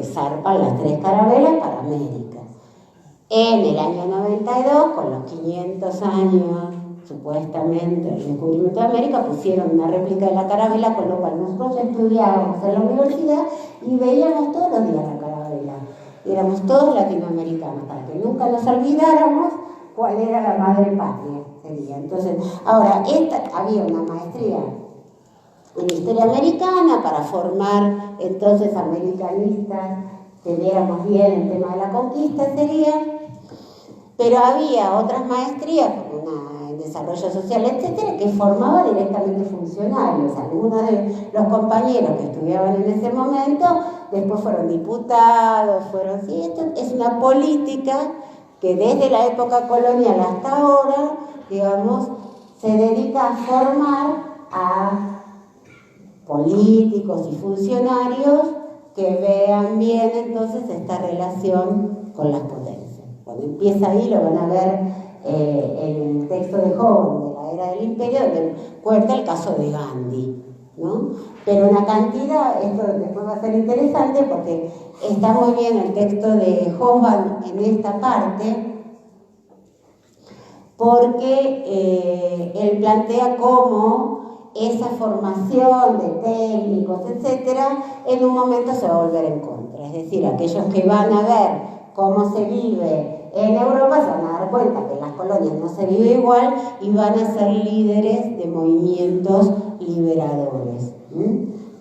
Zarpan las 3 carabelas para América. En el año 92, con los 500 años supuestamente el descubrimiento de América, pusieron una réplica de la carabela, con lo cual nosotros estudiábamos en la universidad y veíamos todos los días la carabela. Y éramos todos latinoamericanos, para que nunca nos olvidáramos cuál era la madre patria. Sería. Entonces, ahora, había una maestría en historia americana para formar entonces americanistas que viéramos bien el tema de la conquista, pero había otras maestrías, como una en desarrollo social, etcétera, que formaba directamente funcionarios. Algunos de los compañeros que estudiaban en ese momento después fueron diputados, sí, esto es una política que desde la época colonial hasta ahora, digamos, se dedica a formar a políticos y funcionarios que vean bien entonces esta relación con las potencias. Cuando empieza ahí lo van a ver en el texto de Hobbes de la Era del Imperio, donde cuenta el caso de Gandhi, ¿no? Pero una cantidad, esto después va a ser interesante porque está muy bien el texto de Hobbes en esta parte, porque él plantea cómo esa formación de técnicos, etcétera, en un momento se va a volver en contra. Es decir, aquellos que van a ver cómo se vive en Europa se van a dar cuenta que en las colonias no se vive igual y van a ser líderes de movimientos liberadores.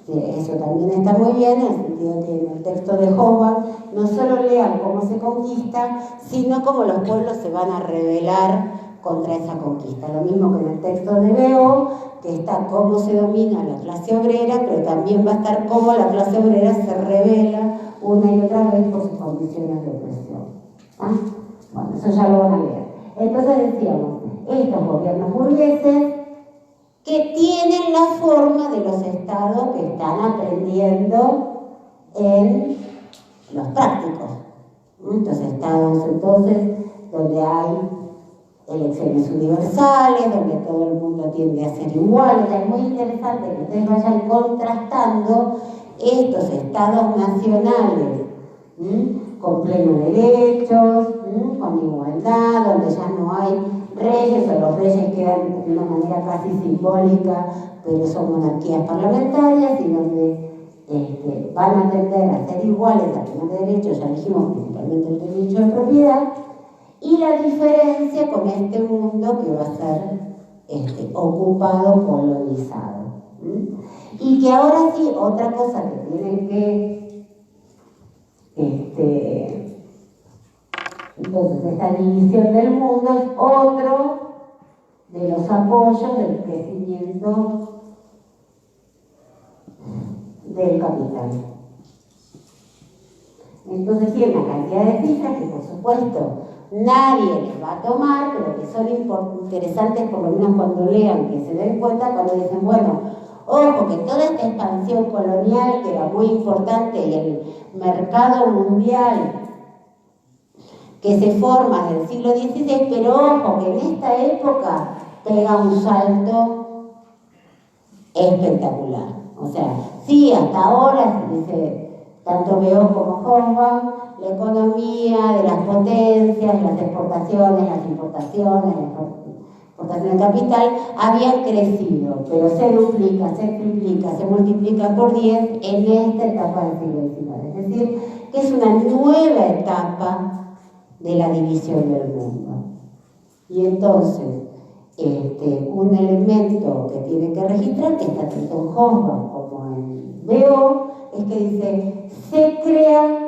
Eso también está muy bien, en el sentido que en el texto de Hobbes no solo lean cómo se conquista, sino cómo los pueblos se van a rebelar contra esa conquista. Lo mismo que en el texto de Beo, que está cómo se domina la clase obrera, pero también va a estar cómo la clase obrera se revela una y otra vez por sus condiciones de opresión. Bueno, eso ya lo van a ver. Entonces decíamos, estos gobiernos burgueses que tienen la forma de los estados que están aprendiendo en los prácticos. Los estados entonces donde hay elecciones universales, donde todo el mundo tiende a ser igual. O sea, es muy interesante que ustedes vayan contrastando estos estados nacionales con plenos derechos, con igualdad, donde ya no hay reyes, o los reyes quedan de una manera casi simbólica, pero son monarquías parlamentarias, y donde van a tender a ser iguales a tener derechos, ya dijimos, principalmente el derecho de propiedad, y la diferencia con este mundo que va a ser ocupado, colonizado. Y que ahora sí, otra cosa que tienen que entonces esta división del mundo es otro de los apoyos del crecimiento del capital. Entonces sí, una cantidad de cifras que por supuesto nadie les va a tomar, pero que son interesantes por lo menos cuando lean, que se den cuenta cuando dicen, bueno, ojo, que toda esta expansión colonial que era muy importante y el mercado mundial que se forma desde el siglo XVI, pero ojo, que en esta época pega un salto espectacular. O sea, sí, hasta ahora se dice, tanto Beo como Hobbes, la economía de las potencias, las exportaciones, las importaciones, la exportación de capital, habían crecido, pero se duplica, se triplica, se multiplica por 10 en esta etapa del siglo XIX. Es decir, que es una nueva etapa de la división del mundo. Y entonces, un elemento que tiene que registrar, que está tanto en Hobbes como en Beo, es que dice, se crea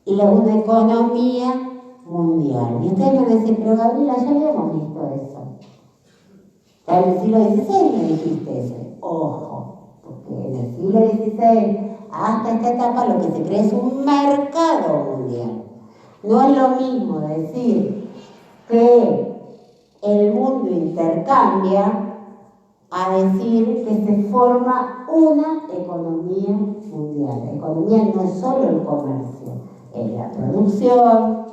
una economía mundial. Y ustedes me dicen, pero Gabriela, ya habíamos visto eso. En el siglo XVI me dijiste eso. Ojo, porque en el siglo XVI hasta esta etapa lo que se crea es un mercado mundial. No es lo mismo decir que el mundo intercambia a decir que se forma una economía mundial. La economía no es solo el comercio, es la producción,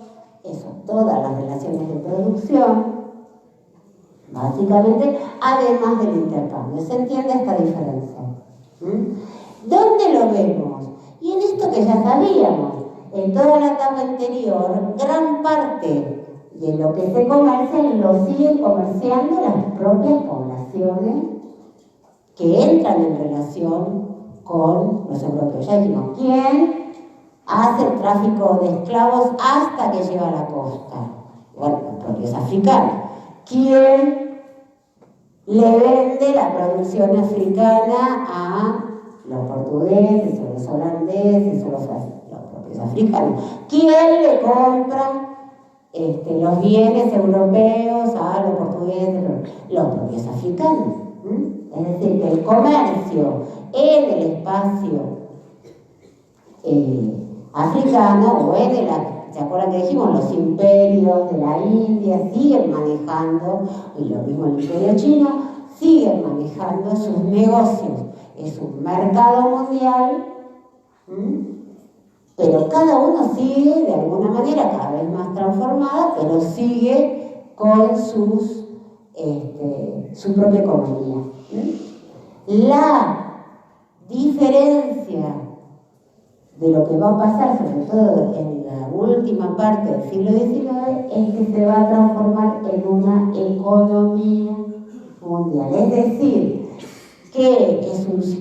son todas las relaciones de producción, básicamente, además del intercambio. ¿Se entiende esta diferencia? ¿Dónde lo vemos? Y en esto que ya sabíamos, en toda la etapa anterior, gran parte de lo que se comercia lo siguen comerciando las propias poblaciones que entran en relación con los europeos. Ya dijimos, ¿quién hace el tráfico de esclavos hasta que llega a la costa? Bueno, los propios africanos. ¿Quién le vende la producción africana a los portugueses, o los holandeses, o los propios africanos? ¿Quién le compra los bienes europeos a los portugueses, los propios africanos? Es decir, que el comercio en el espacio africano o ¿se acuerdan que dijimos? Los imperios de la India siguen manejando, y lo mismo el imperio chino, siguen manejando sus negocios. Es un mercado mundial, pero cada uno sigue de alguna manera cada vez más transformada, pero sigue con su propia economía. La diferencia de lo que va a pasar, sobre todo en la última parte del siglo XIX, es que se va a transformar en una economía mundial. Es decir, que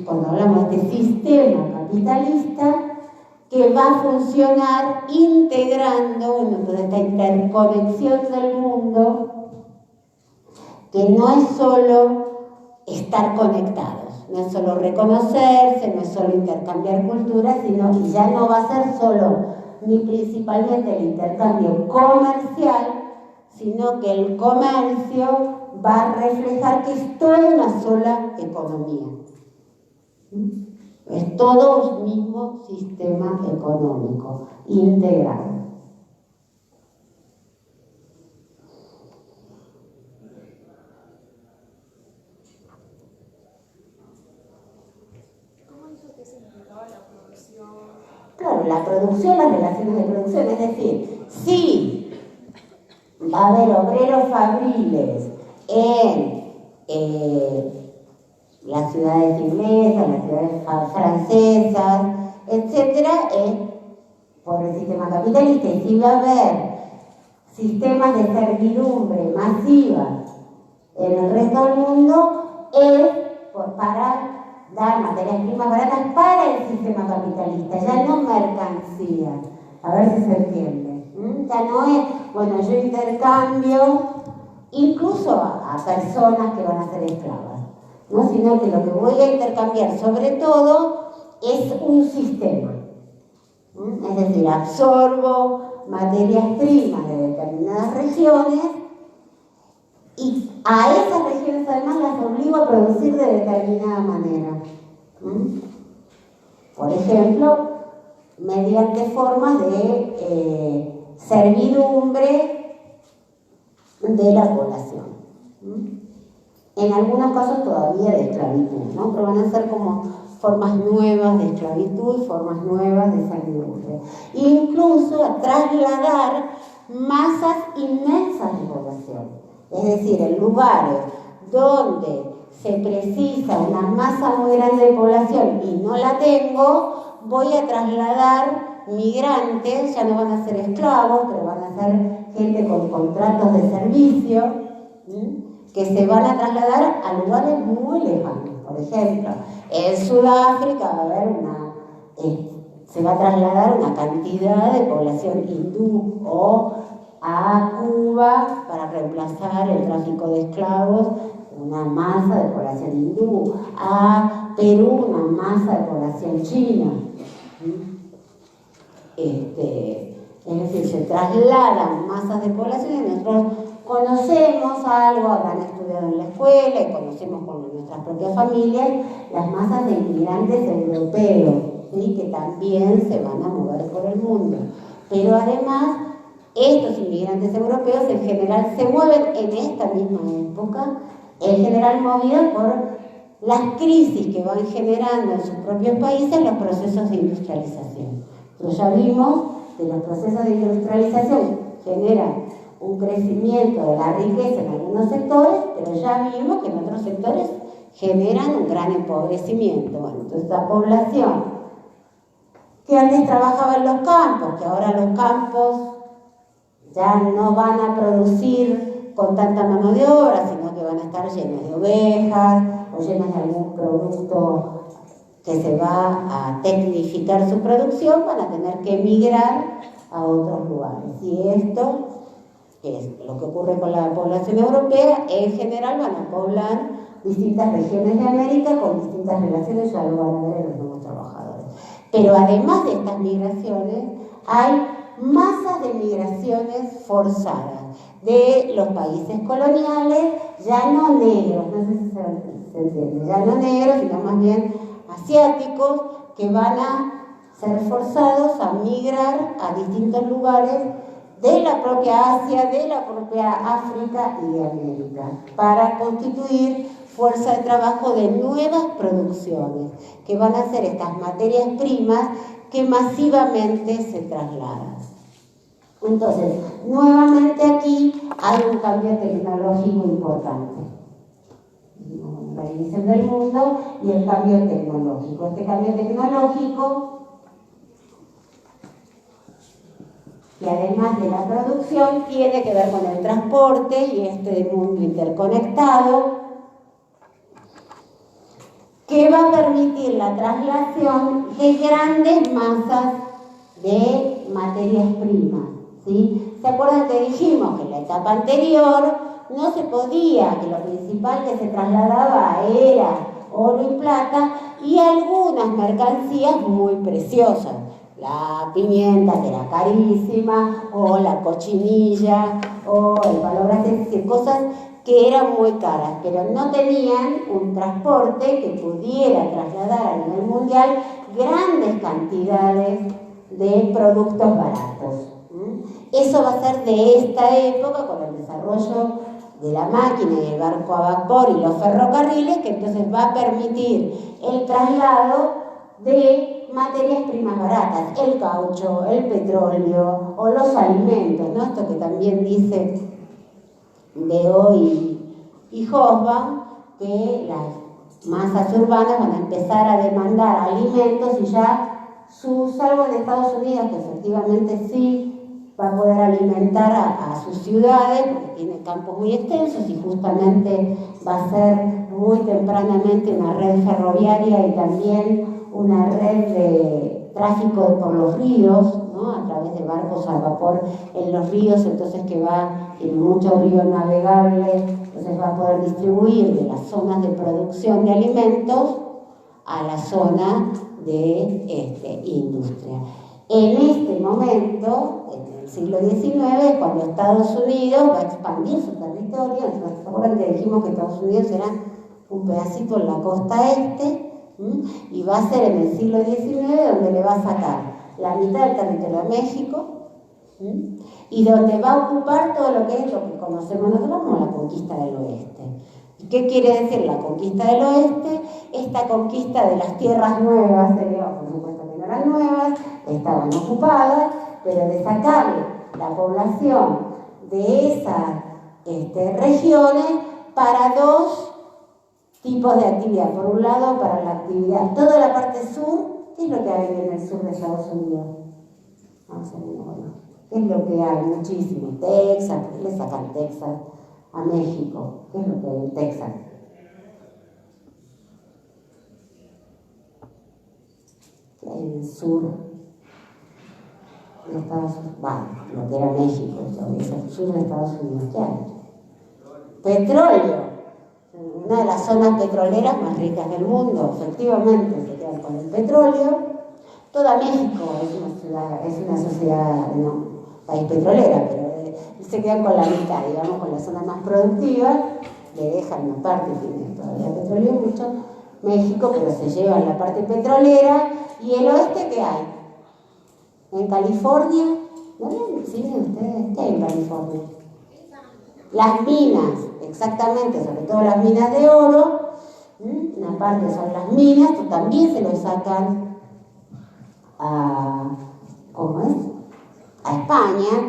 cuando hablamos de este sistema capitalista, que va a funcionar integrando en toda esta interconexión del mundo, que no es solo estar conectados, no es solo reconocerse, no es solo intercambiar culturas, sino que ya no va a ser solo ni principalmente el intercambio comercial, sino que el comercio va a reflejar que es toda una sola economía. Es todo un mismo sistema económico integrado. ¿Cómo dijo que se implicaba la producción? Claro, la producción, las relaciones de producción, es decir, si va a haber obreros fabriles en las ciudades inglesas, las ciudades francesas, etcétera, por el sistema capitalista, y si va a haber sistemas de servidumbre masiva en el resto del mundo, es para dar materias primas baratas para el sistema capitalista, ya no mercancías. A ver si se entiende. Ya no es, bueno, yo intercambio incluso a personas que van a ser esclavas, ¿no? Sino que lo que voy a intercambiar sobre todo es un sistema. Es decir, absorbo materias primas de determinadas regiones y a esas regiones además las obligo a producir de determinada manera. Por ejemplo, mediante formas de servidumbre de la población. En algunos casos todavía de esclavitud, ¿no? Pero van a ser como formas nuevas de esclavitud y formas nuevas de servidumbre. Incluso a trasladar masas inmensas de población. Es decir, en lugares donde se precisa una masa muy grande de población y no la tengo, voy a trasladar migrantes, ya no van a ser esclavos, pero van a ser gente con contratos de servicio, que se van a trasladar a lugares muy lejanos. Por ejemplo, en Sudáfrica va a haber se va a trasladar una cantidad de población hindú, o a Cuba, para reemplazar el tráfico de esclavos, una masa de población hindú, a Perú, una masa de población china. Es decir, se trasladan masas de población y nosotros conocemos algo, habrán estudiado en la escuela y conocemos con nuestras propias familias las masas de inmigrantes europeos, ¿sí? Que también se van a mover por el mundo. Pero además, estos inmigrantes europeos en general se mueven en esta misma época, en general movidos por las crisis que van generando en sus propios países los procesos de industrialización. Pero ya vimos que los procesos de industrialización generan un crecimiento de la riqueza en algunos sectores, pero ya vimos que en otros sectores generan un gran empobrecimiento. Bueno, entonces la población que antes trabajaba en los campos, que ahora los campos ya no van a producir con tanta mano de obra, sino que van a estar llenos de ovejas o llenos de algún producto que se va a tecnificar su producción, van a tener que emigrar a otros lugares. Y esto, que es lo que ocurre con la población europea, en general van a poblar distintas regiones de América con distintas relaciones, ya lo van a ver en los nuevos trabajadores. Pero además de estas migraciones, hay masas de migraciones forzadas de los países coloniales, ya no negros, no sé si se entiende, ya no negros, sino más bien asiáticos, que van a ser forzados a migrar a distintos lugares de la propia Asia, de la propia África y de América, para constituir fuerza de trabajo de nuevas producciones, que van a ser estas materias primas que masivamente se trasladan. Entonces, nuevamente aquí hay un cambio tecnológico importante. La división del mundo y el cambio tecnológico. Este cambio tecnológico, que además de la producción, tiene que ver con el transporte y este mundo interconectado, que va a permitir la traslación de grandes masas de materias primas, ¿sí? ¿Se acuerdan que dijimos que en la etapa anterior no se podía, que lo principal que se trasladaba era oro y plata y algunas mercancías muy preciosas? La pimienta, que era carísima, o la cochinilla, o el valor de cosas que eran muy caras, pero no tenían un transporte que pudiera trasladar a nivel mundial grandes cantidades de productos baratos. Eso va a ser de esta época, con el desarrollo de la máquina y el barco a vapor y los ferrocarriles, que entonces va a permitir el traslado de materias primas baratas, el caucho, el petróleo o los alimentos, ¿no? Esto que también dice Deo y Hobsbawm, que las masas urbanas van a empezar a demandar alimentos y ya, salvo en Estados Unidos, que efectivamente sí va a poder alimentar a sus ciudades, porque tiene campos muy extensos y justamente va a ser muy tempranamente una red ferroviaria y también una red de tráfico por los ríos, ¿no? A través de barcos a vapor en los ríos, entonces tiene muchos ríos navegables, entonces va a poder distribuir de las zonas de producción de alimentos a la zona de industria. En este momento, en el siglo XIX, cuando Estados Unidos va a expandir su territorio, ¿se acuerdan que dijimos que Estados Unidos era un pedacito en la costa este? Y va a ser en el siglo XIX donde le va a sacar la mitad del territorio a México, y donde va a ocupar todo lo que es lo que conocemos nosotros como la conquista del oeste. ¿Qué quiere decir la conquista del oeste? Esta conquista de las tierras nuevas, por supuesto que no eran nuevas, estaban ocupadas, pero de sacarle la población de esas regiones para dos tipos de actividad. Por un lado, para la actividad, toda la parte sur. ¿Qué es lo que hay en el sur de Estados Unidos? Vamos a ver, bueno, ¿qué es lo que hay? Muchísimo. Texas, ¿por qué le sacan Texas a México? ¿Qué es lo que hay en Texas? ¿Qué hay en el sur de Estados Unidos? Bueno, lo que era México, es el sur de Estados Unidos. ¿Qué hay? Petróleo. Una de las zonas petroleras más ricas del mundo, efectivamente, se quedan con el petróleo. Toda México es una sociedad, no, país petrolera, pero se quedan con la mitad, digamos, con la zona más productiva, le dejan una parte, tiene todavía petróleo mucho, México, pero se llevan la parte petrolera. ¿Y el oeste qué hay? En California, ¿no ven? Sí, ustedes, ¿qué hay en California? Las minas, exactamente, sobre todo las minas de oro. Una parte son las minas, que también se lo sacan a, ¿cómo es? A España,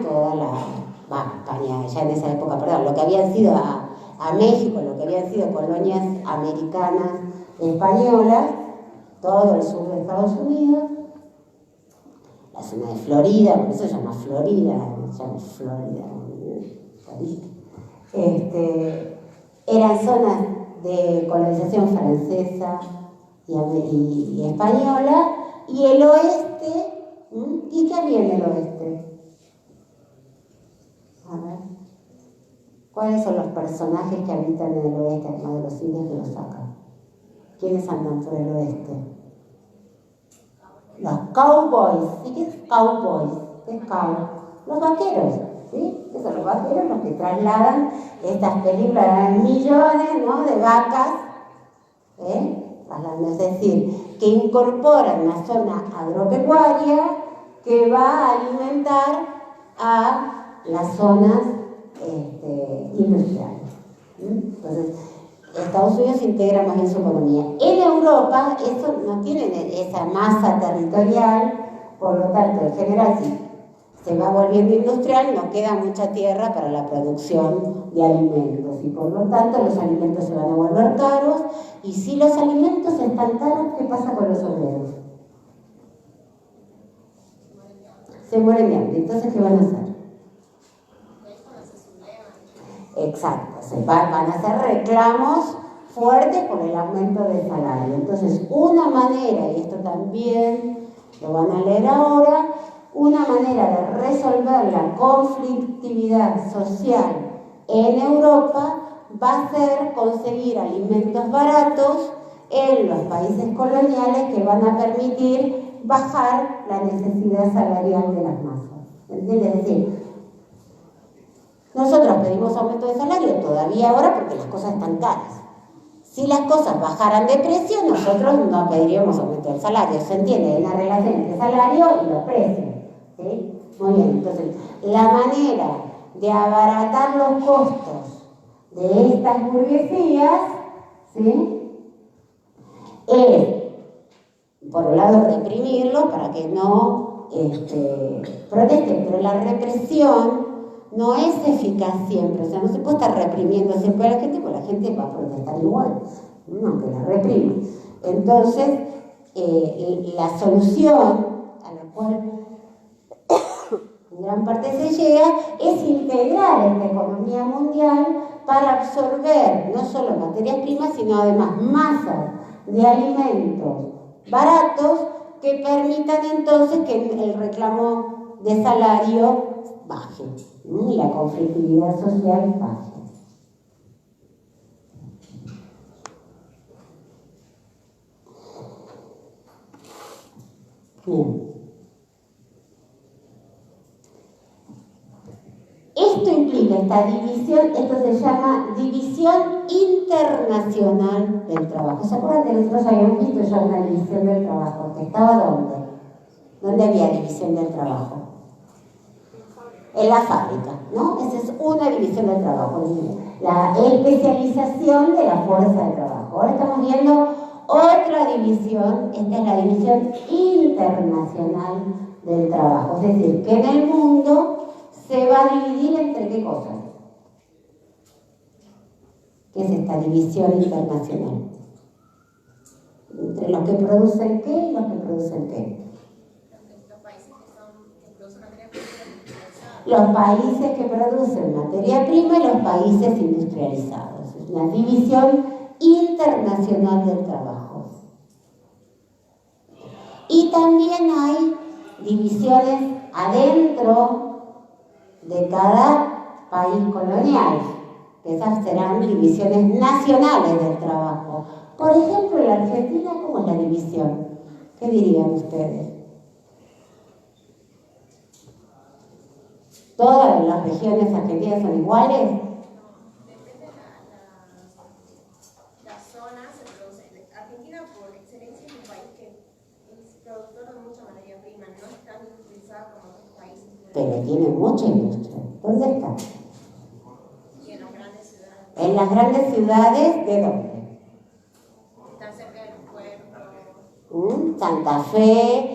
España ya en esa época, perdón, lo que habían sido a México, lo que habían sido colonias americanas, españolas, todo el sur de Estados Unidos, la zona de Florida, por eso se llama Florida, eran zonas de colonización francesa y española, y el oeste, ¿y qué había en el oeste? A ver, ¿cuáles son los personajes que habitan en el oeste, además de los indios que los sacan? ¿Quiénes andan por el oeste? Los cowboys. ¿Y qué es cowboys? ¿Qué es cow? Los vaqueros, ¿sí? Que son los vaqueros los que trasladan estas películas de millones, ¿no?, de vacas, es decir, que incorporan una zona agropecuaria que va a alimentar a las zonas industriales. Entonces, Estados Unidos integra más bien su economía. En Europa, eso no tienen esa masa territorial, por lo tanto, en general, si se va volviendo industrial, no queda mucha tierra para la producción de alimentos, y por lo tanto los alimentos se van a volver caros, y si los alimentos están caros, ¿qué pasa con los obreros? Se mueren de hambre. Entonces, ¿qué van a hacer? Exacto, van a hacer reclamos fuertes por el aumento del salario. Entonces, una manera, y esto también lo van a leer ahora, una manera de resolver la conflictividad social en Europa va a ser conseguir alimentos baratos en los países coloniales que van a permitir bajar la necesidad salarial de las masas. ¿Entiendes? Es decir, nosotros pedimos aumento de salario todavía ahora porque las cosas están caras. Si las cosas bajaran de precio, nosotros no pediríamos aumento del salario. ¿Se entiende? Hay una relación entre salario y los precios, ¿sí? Muy bien, entonces, la manera de abaratar los costos de estas burguesías, ¿sí?, es, por un lado, reprimirlos para que no protesten, pero la represión no es eficaz siempre, o sea, no se puede estar reprimiendo siempre a la gente, porque la gente va a protestar igual, aunque la reprime. Entonces, la solución a la cual en gran parte se llega es integrar esta economía mundial para absorber no solo materias primas, sino además masas de alimentos baratos que permitan entonces que el reclamo de salario baje y la conflictividad social baje. Bien. Esto implica esta división, esto se llama división internacional del trabajo. ¿Se acuerdan que nosotros habíamos visto ya una división del trabajo? ¿Que estaba dónde? ¿Dónde había división del trabajo? En la fábrica, ¿no? Esa es una división del trabajo, la especialización de la fuerza de trabajo. Ahora estamos viendo otra división, esta es la división internacional del trabajo, es decir, que en el mundo se va a dividir entre qué cosas. ¿Qué es esta división internacional? Entre los que producen qué y los que producen qué. Los países que producen materia prima y los países industrializados. Es una división internacional del trabajo. Y también hay divisiones adentro de cada país colonial, que esas serán divisiones nacionales del trabajo. Por ejemplo, en la Argentina, ¿cómo es la división? ¿Qué dirían ustedes? ¿Todas las regiones argentinas son iguales? Depende de la zona, se produce. Argentina, por excelencia, es un país que es productor de mucha materia prima, no es tan industrializado como otros países. Pero tiene mucha industria. ¿Dónde está? Y en las grandes ciudades. En las grandes ciudades, ¿de dónde? Están cerca de los puertos. Santa Fe,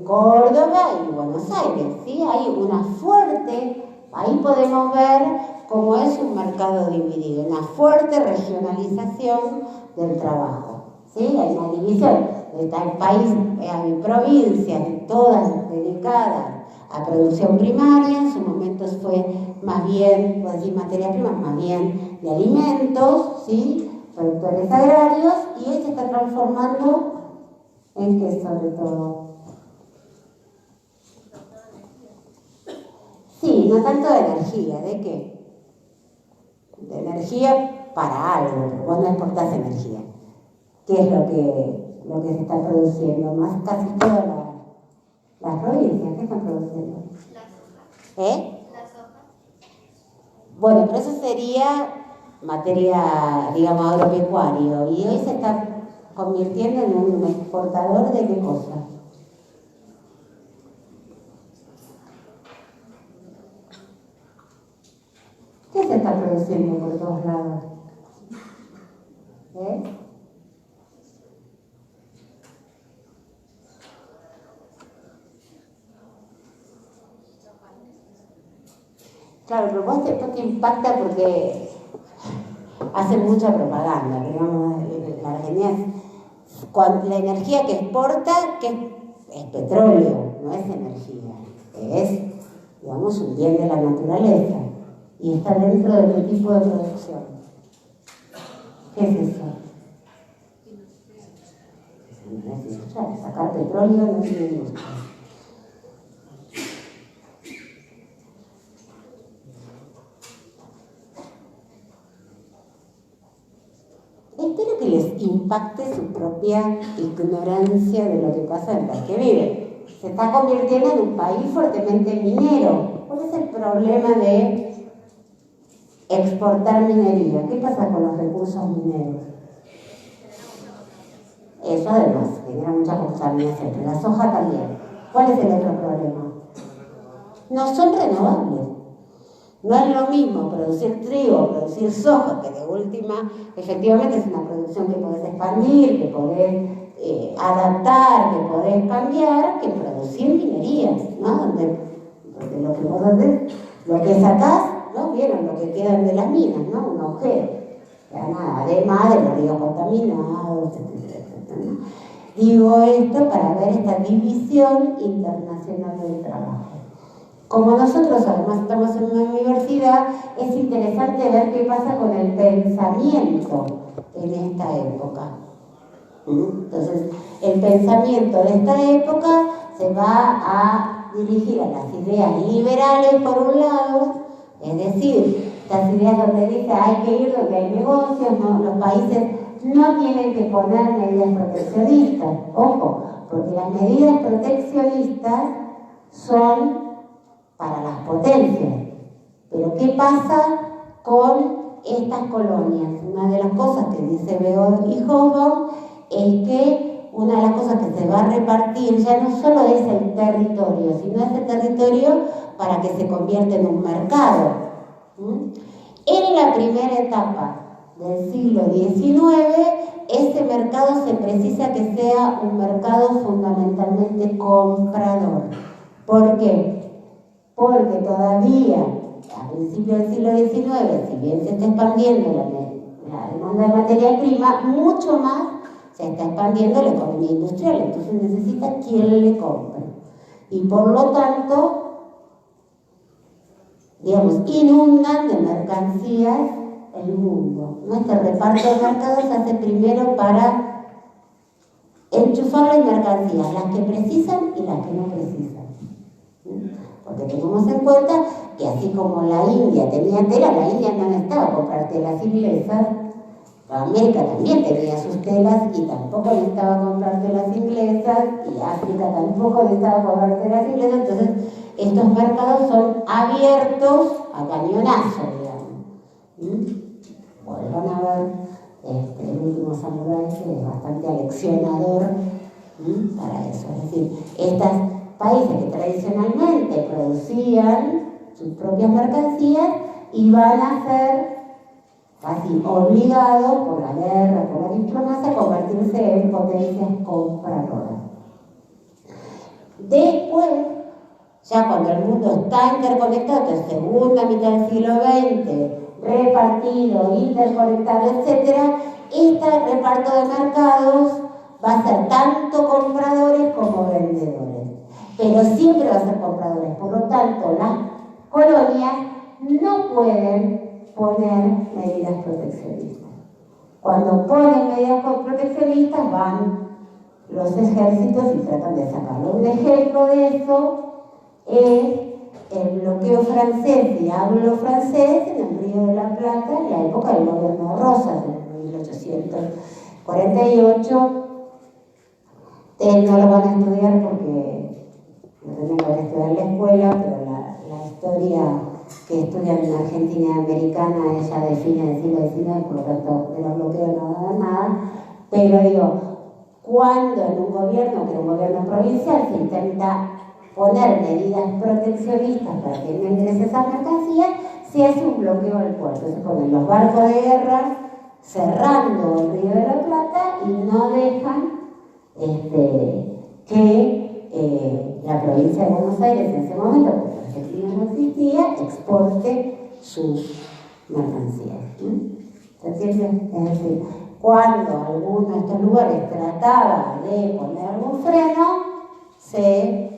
Córdoba y Buenos Aires, ¿sí? Hay una fuerte, ahí podemos ver cómo es un mercado dividido, una fuerte regionalización del trabajo, ¿sí? Hay una división, está el país, hay provincias, todas dedicadas a producción primaria, en su momento fue más bien, puedo decir materias primas, más bien de alimentos, ¿sí? Productores agrarios, y hoy se está transformando en qué sobre todo. Sí, no tanto de energía, ¿de qué? De energía para algo, pero vos no exportás energía. ¿Qué es lo que se está produciendo? Más casi todas las provincias, ¿qué están produciendo? La soja. ¿Eh? La soja. Bueno, pero eso sería materia, digamos, agropecuario, y hoy se está convirtiendo en un exportador de qué cosa. ¿Qué se está produciendo por todos lados? ¿Eh? Claro, pero vos te impacta porque hacen mucha propaganda, digamos, la Argentina cuando la energía que exporta, que es petróleo, no es energía, es, digamos, un bien de la naturaleza y está dentro de qué tipo de producción. ¿Qué es eso? No es industrial, sacar petróleo no es industria. Espero que les impacte su propia ignorancia de lo que pasa en el país que vive. Se está convirtiendo en un país fuertemente minero. ¿Cuál es el problema de exportar minería? ¿Qué pasa con los recursos mineros? Eso además genera mucha contaminación, pero la soja también. ¿Cuál es el otro problema? No son renovables. No es lo mismo producir trigo, producir soja, que de última, efectivamente es una producción que podés expandir, que podés adaptar, que podés cambiar, que producir minerías, ¿no? Donde lo que vos haces, lo que sacás, ¿no? Vieron lo que quedan de las minas, ¿no? Un agujero. Ya nada, además de los ríos contaminados, etcétera, etcétera, ¿no? Digo esto para ver esta división internacional del trabajo. Como nosotros además estamos en una universidad, es interesante ver qué pasa con el pensamiento en esta época. Entonces, el pensamiento de esta época se va a dirigir a las ideas liberales por un lado, es decir, estas ideas donde dice hay que ir donde hay negocios, ¿no? Los países no tienen que poner medidas proteccionistas, ojo, porque las medidas proteccionistas son para las potencias. Pero ¿qué pasa con estas colonias? Una de las cosas que dice Beor y Hobsbawm es que una de las cosas que se va a repartir ya no solo es el territorio, sino ese territorio para que se convierta en un mercado. En la primera etapa del siglo XIX, ese mercado se precisa que sea un mercado fundamentalmente comprador. ¿Por qué? Porque todavía, a principios del siglo XIX, si bien se está expandiendo la demanda de materia prima, mucho más se está expandiendo la economía industrial, entonces necesita quien le compre. Y por lo tanto, digamos, inundan de mercancías el mundo. Este reparto de mercados se hace primero para enchufar las mercancías, las que precisan y las que no precisan. Porque tenemos en cuenta que así como la India tenía tela, la India no necesitaba comprar telas inglesas América también tenía sus telas y tampoco necesitaba comprar telas inglesas, y África tampoco necesitaba comprar telas inglesas, entonces estos mercados son abiertos a cañonazo, digamos. Bueno, van a ver el último samurái, que es bastante aleccionador para eso. Es decir, estos países que tradicionalmente producían sus propias mercancías y van a ser casi obligados por la guerra, por la diplomacia, a convertirse en potencias compradoras. Después, ya cuando el mundo está interconectado, en segunda mitad del siglo XX, repartido, interconectado, etc., este reparto de mercados va a ser tanto compradores como vendedores, pero siempre va a ser compradores. Por lo tanto, las colonias no pueden poner medidas proteccionistas. Cuando ponen medidas proteccionistas van los ejércitos y tratan de sacarlo. Un ejemplo de eso es el bloqueo francés y anglo-francés en el Río de la Plata en la época del gobierno Rosas, en 1848. Ustedes no lo van a estudiar porque lo tienen que estudiar en la escuela, pero la historia que estudian en Argentina y Americana es ya de fines del siglo XIX, por lo tanto de los bloqueos no va a dar nada. Pero digo, cuando en un gobierno, que es un gobierno provincial, se intenta poner medidas proteccionistas para que no ingrese esas mercancías, se hace un bloqueo al puerto. Se ponen los barcos de guerra cerrando el Río de la Plata y no dejan que la provincia de Buenos Aires en ese momento, porque Argentina no existía, exporte sus mercancías. ¿Se entiende? Es decir, cuando alguno de estos lugares trataba de poner algún freno, se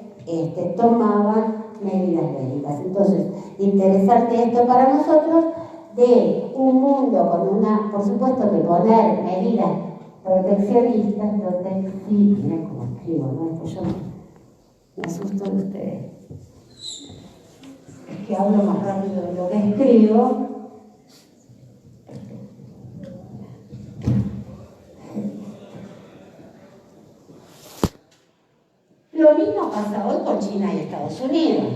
tomaban medidas bélicas. Entonces, interesante esto para nosotros, de un mundo con una, por supuesto que poner medidas proteccionistas, miren cómo escribo, ¿no? Esto yo me asusto de ustedes. Es que hablo más rápido de lo que escribo. Lo mismo pasa hoy con China y Estados Unidos.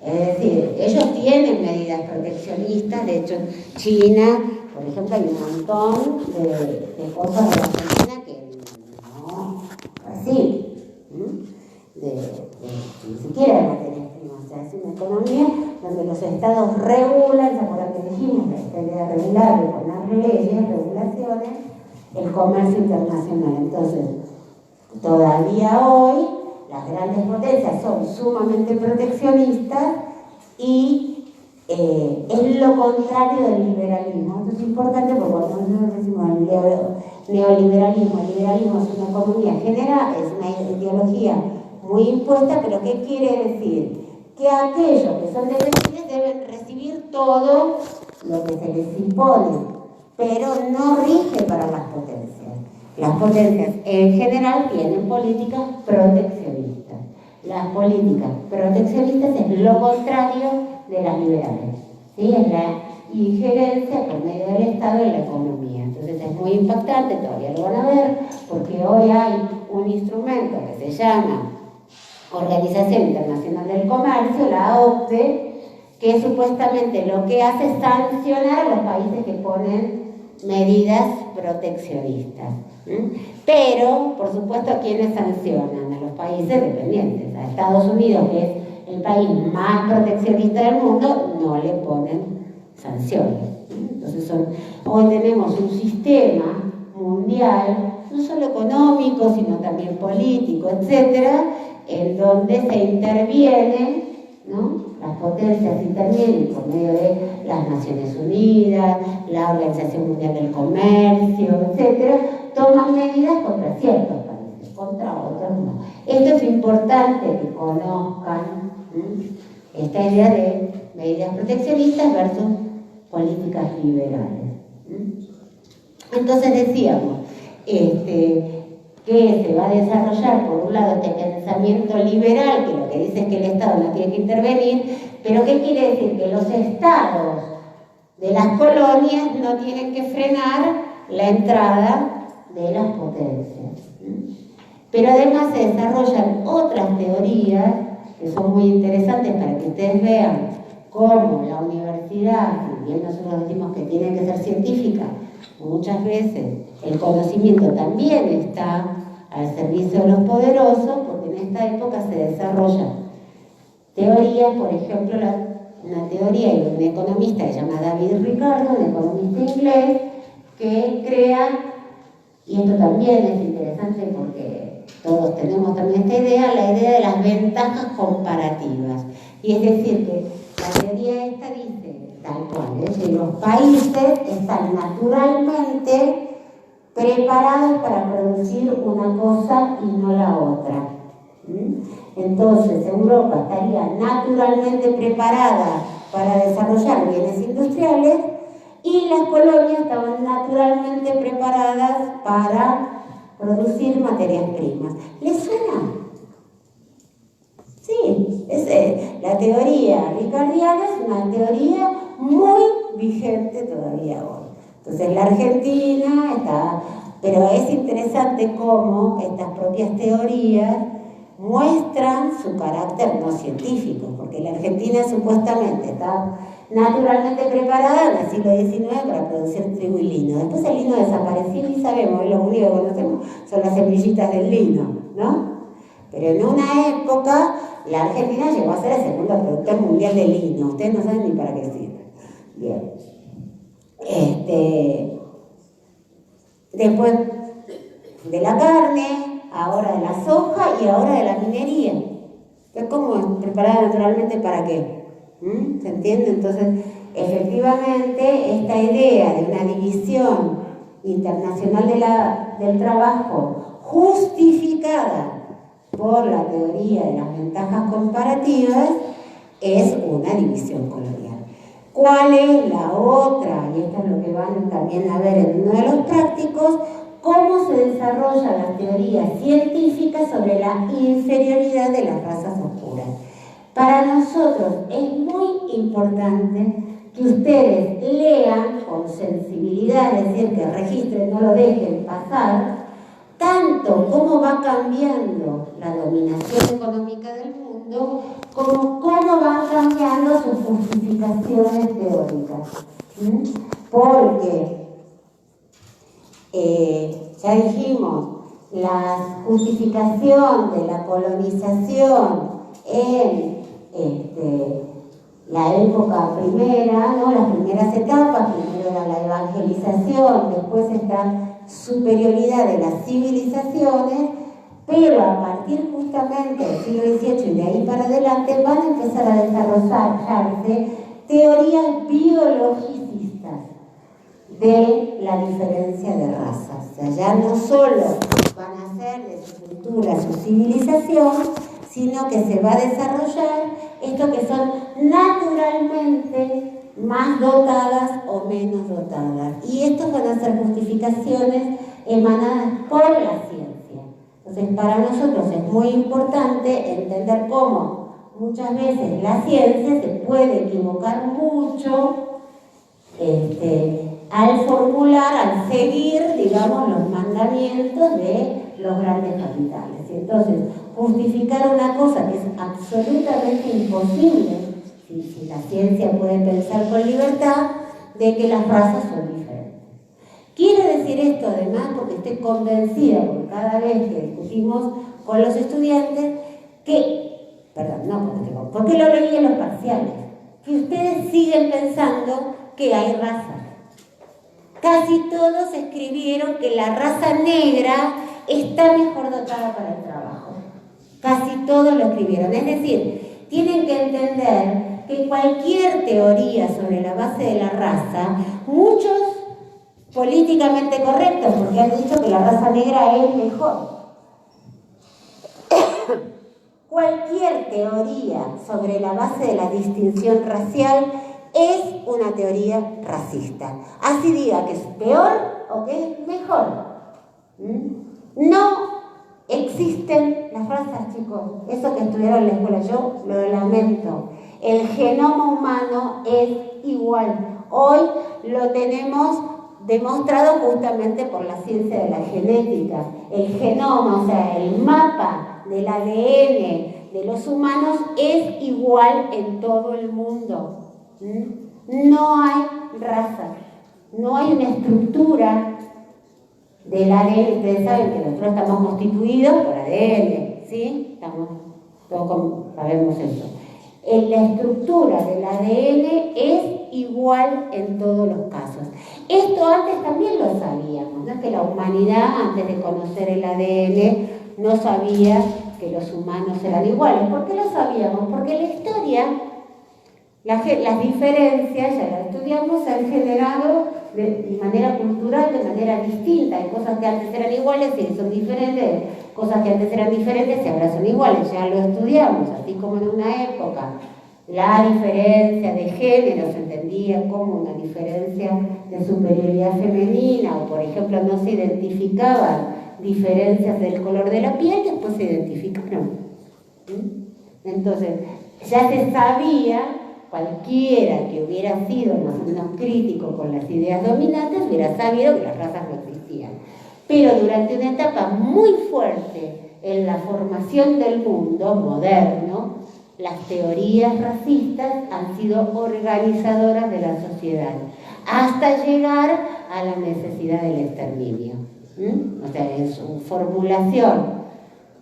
Es decir, ellos tienen medidas proteccionistas. De hecho, China, por ejemplo, hay un montón de cosas de la Argentina que no así. Ni siquiera de materias primas. O sea, es una economía donde los estados regulan, ¿se acuerdan que dijimos? La idea de regular, de poner leyes, regulaciones, el comercio internacional. Entonces, todavía hoy, las grandes potencias son sumamente proteccionistas y es lo contrario del liberalismo. Esto es importante porque cuando nosotros decimos neoliberalismo, el liberalismo es una economía general, es una ideología muy impuesta, pero ¿qué quiere decir? Que aquellos que son dependientes deben recibir todo lo que se les impone, pero no rige para las potencias. Las potencias en general tienen políticas proteccionistas. Las políticas proteccionistas es lo contrario de las liberales, ¿sí? Es la injerencia por medio del Estado en la economía. Entonces es muy impactante, todavía lo van a ver, porque hoy hay un instrumento que se llama Organización Internacional del Comercio, la OCDE, que supuestamente lo que hace es sancionar a los países que ponen medidas proteccionistas. Pero, por supuesto, ¿a quiénes sancionan? A los países dependientes. A Estados Unidos, que es el país más proteccionista del mundo, no le ponen sanciones. Entonces, hoy tenemos un sistema mundial, no solo económico, sino también político, etcétera, en donde se intervienen, ¿no? Las potencias intervienen por medio de las Naciones Unidas, la Organización Mundial del Comercio, etcétera, toman medidas contra ciertos países, contra otros no. Esto es importante que conozcan esta idea de medidas proteccionistas versus políticas liberales. Entonces decíamos que se va a desarrollar por un lado este pensamiento liberal, que lo que dice es que el Estado no tiene que intervenir, pero ¿qué quiere decir? Que los estados de las colonias no tienen que frenar la entrada de las potencias. Pero además se desarrollan otras teorías que son muy interesantes para que ustedes vean cómo la universidad, si bien nosotros decimos que tiene que ser científica, muchas veces el conocimiento también está al servicio de los poderosos, porque en esta época se desarrollan teorías, por ejemplo, una teoría de un economista que se llama David Ricardo, un economista inglés, que crea, y esto también es interesante porque todos tenemos también esta idea, la idea de las ventajas comparativas. Y es decir, que la teoría esta dice, tal cual, que los países están naturalmente preparados para producir una cosa y no la otra. Entonces, Europa estaría naturalmente preparada para desarrollar bienes industriales y las colonias estaban naturalmente preparadas para producir materias primas. ¿Les suena? Sí, la teoría ricardiana es una teoría muy vigente todavía hoy. Entonces la Argentina está, pero es interesante cómo estas propias teorías muestran su carácter no científico, porque la Argentina supuestamente está naturalmente preparada en el siglo XIX para producir trigo y lino. Después el lino desapareció y sabemos, lo único que conocemos son las semillitas del lino, ¿no? Pero en una época la Argentina llegó a ser el segundo productor mundial de lino. Ustedes no saben ni para qué sirve. Bien. Después de la carne, ahora de la soja y ahora de la minería. Entonces, ¿cómo preparada naturalmente para qué? ¿Se entiende? Entonces, efectivamente, esta idea de una división internacional del trabajo justificada por la teoría de las ventajas comparativas es una división colonial. ¿Cuál es la otra? Y esto es lo que van también a ver en uno de los prácticos, cómo se desarrollan las teorías científicas sobre la inferioridad de las razas oscuras. Para nosotros es muy importante que ustedes lean con sensibilidad, es decir, que registren, no lo dejen pasar, tanto cómo va cambiando la dominación económica del mundo, como cómo van cambiando sus justificaciones teóricas. Porque, ya dijimos, la justificación de la colonización en la época primera, ¿no? Las primeras etapas, primero era la evangelización, después esta superioridad de las civilizaciones, pero a partir justamente del siglo XVIII y de ahí para adelante van a empezar a desarrollarse teorías biologicistas de la diferencia de razas. O sea, ya no solo van a ser de su cultura, su civilización, sino que se va a desarrollar esto que son naturalmente más dotadas o menos dotadas. Y estos van a ser justificaciones emanadas por la ciencia. Entonces, para nosotros es muy importante entender cómo muchas veces la ciencia se puede equivocar mucho al formular, al seguir, digamos, los mandamientos de los grandes capitales. Y entonces, justificar una cosa que es absolutamente imposible, si la ciencia puede pensar con libertad, de que las razas son diferentes. Quiere decir esto además, porque estoy convencida, porque cada vez que discutimos con los estudiantes, porque lo leí en los parciales, que ustedes siguen pensando que hay razas. Casi todos escribieron que la raza negra está mejor dotada para el trabajo. Casi todos lo escribieron. Es decir, tienen que entender que cualquier teoría sobre la base de la raza, muchos políticamente correctos, porque han dicho que la raza negra es mejor. Cualquier teoría sobre la base de la distinción racial es una teoría racista. Así diga que es peor o que es mejor. No existen las razas, chicos. Eso que estudiaron en la escuela, yo lo lamento. El genoma humano es igual. Hoy lo tenemos demostrado justamente por la ciencia de la genética. El genoma, o sea, el mapa del ADN de los humanos es igual en todo el mundo. No hay raza, no hay una estructura del ADN. Ustedes saben que nosotros estamos constituidos por ADN, ¿sí? Todos sabemos eso. La estructura del ADN es igual en todos los casos. Esto antes también lo sabíamos, ¿no? Que la humanidad, antes de conocer el ADN, no sabía que los humanos eran iguales. ¿Por qué lo sabíamos? Porque la historia, las diferencias, ya las estudiamos, se han generado de manera cultural, de manera distinta. Hay cosas que antes eran iguales y son diferentes, cosas que antes eran diferentes y ahora son iguales, ya lo estudiamos, así como en una época la diferencia de género se entendía como una diferencia de superioridad femenina, o por ejemplo no se identificaban diferencias del color de la piel, después se identificaron. Entonces, ya se sabía, cualquiera que hubiera sido más o menos crítico con las ideas dominantes hubiera sabido que las razas no existían. Pero durante una etapa muy fuerte en la formación del mundo moderno, las teorías racistas han sido organizadoras de la sociedad, hasta llegar a la necesidad del exterminio. O sea, en su formulación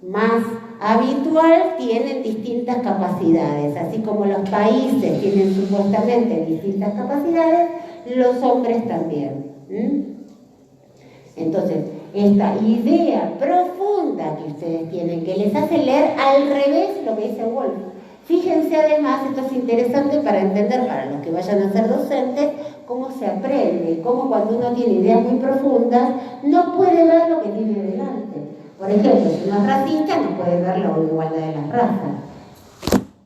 más habitual tienen distintas capacidades, así como los países tienen supuestamente distintas capacidades, los hombres también. Entonces, esta idea profunda que ustedes tienen, que les hace leer al revés lo que dice Wolf. Fíjense además, esto es interesante para entender, para los que vayan a ser docentes, cómo se aprende, cómo cuando uno tiene ideas muy profundas, no puede ver lo que tiene delante. Por ejemplo, si uno es racista, no puede ver la igualdad de las razas.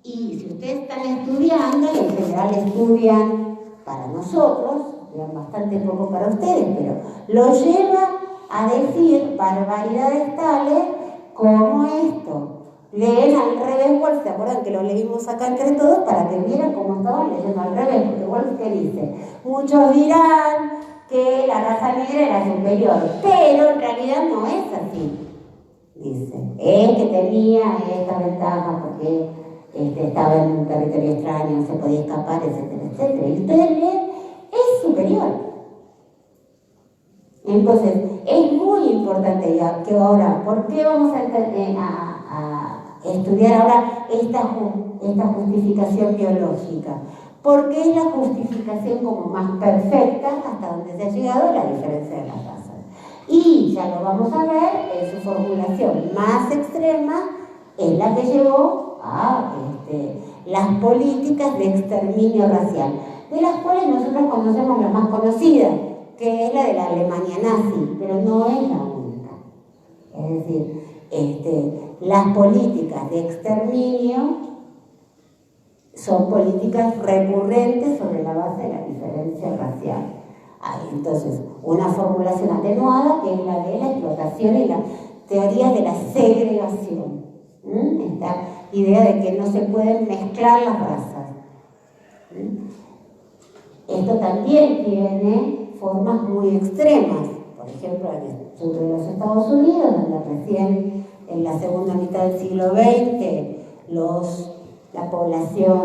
Y si ustedes están estudiando, y en general estudian para nosotros, estudian bastante poco para ustedes, pero lo lleva a decir barbaridades tales como esto. Leen al revés Wolf, ¿se acuerdan que lo leímos acá entre todos para que vieran cómo estaban leyendo al revés? Porque Wolf, ¿qué dice? Muchos dirán que la raza negra era superior, pero en realidad no es así. Dice, es que tenía esta ventaja porque estaba en un territorio extraño, se podía escapar, etcétera, etcétera. Y ustedes leen, es superior. Entonces, es muy importante ya que ahora, ¿por qué vamos a estudiar ahora esta justificación biológica? Porque es la justificación como más perfecta hasta donde se ha llegado la diferencia de las razas. Y ya lo vamos a ver en su formulación más extrema, es la que llevó a las políticas de exterminio racial, de las cuales nosotros conocemos la más conocida, que es la de la Alemania nazi, pero no es la única. Es decir, las políticas de exterminio son políticas recurrentes sobre la base de la diferencia racial. Entonces, una formulación atenuada que es la de la explotación y las teorías de la segregación. Esta idea de que no se pueden mezclar las razas. Esto también tiene formas muy extremas. Por ejemplo, en el sur de los Estados Unidos, donde recién en la segunda mitad del siglo XX la población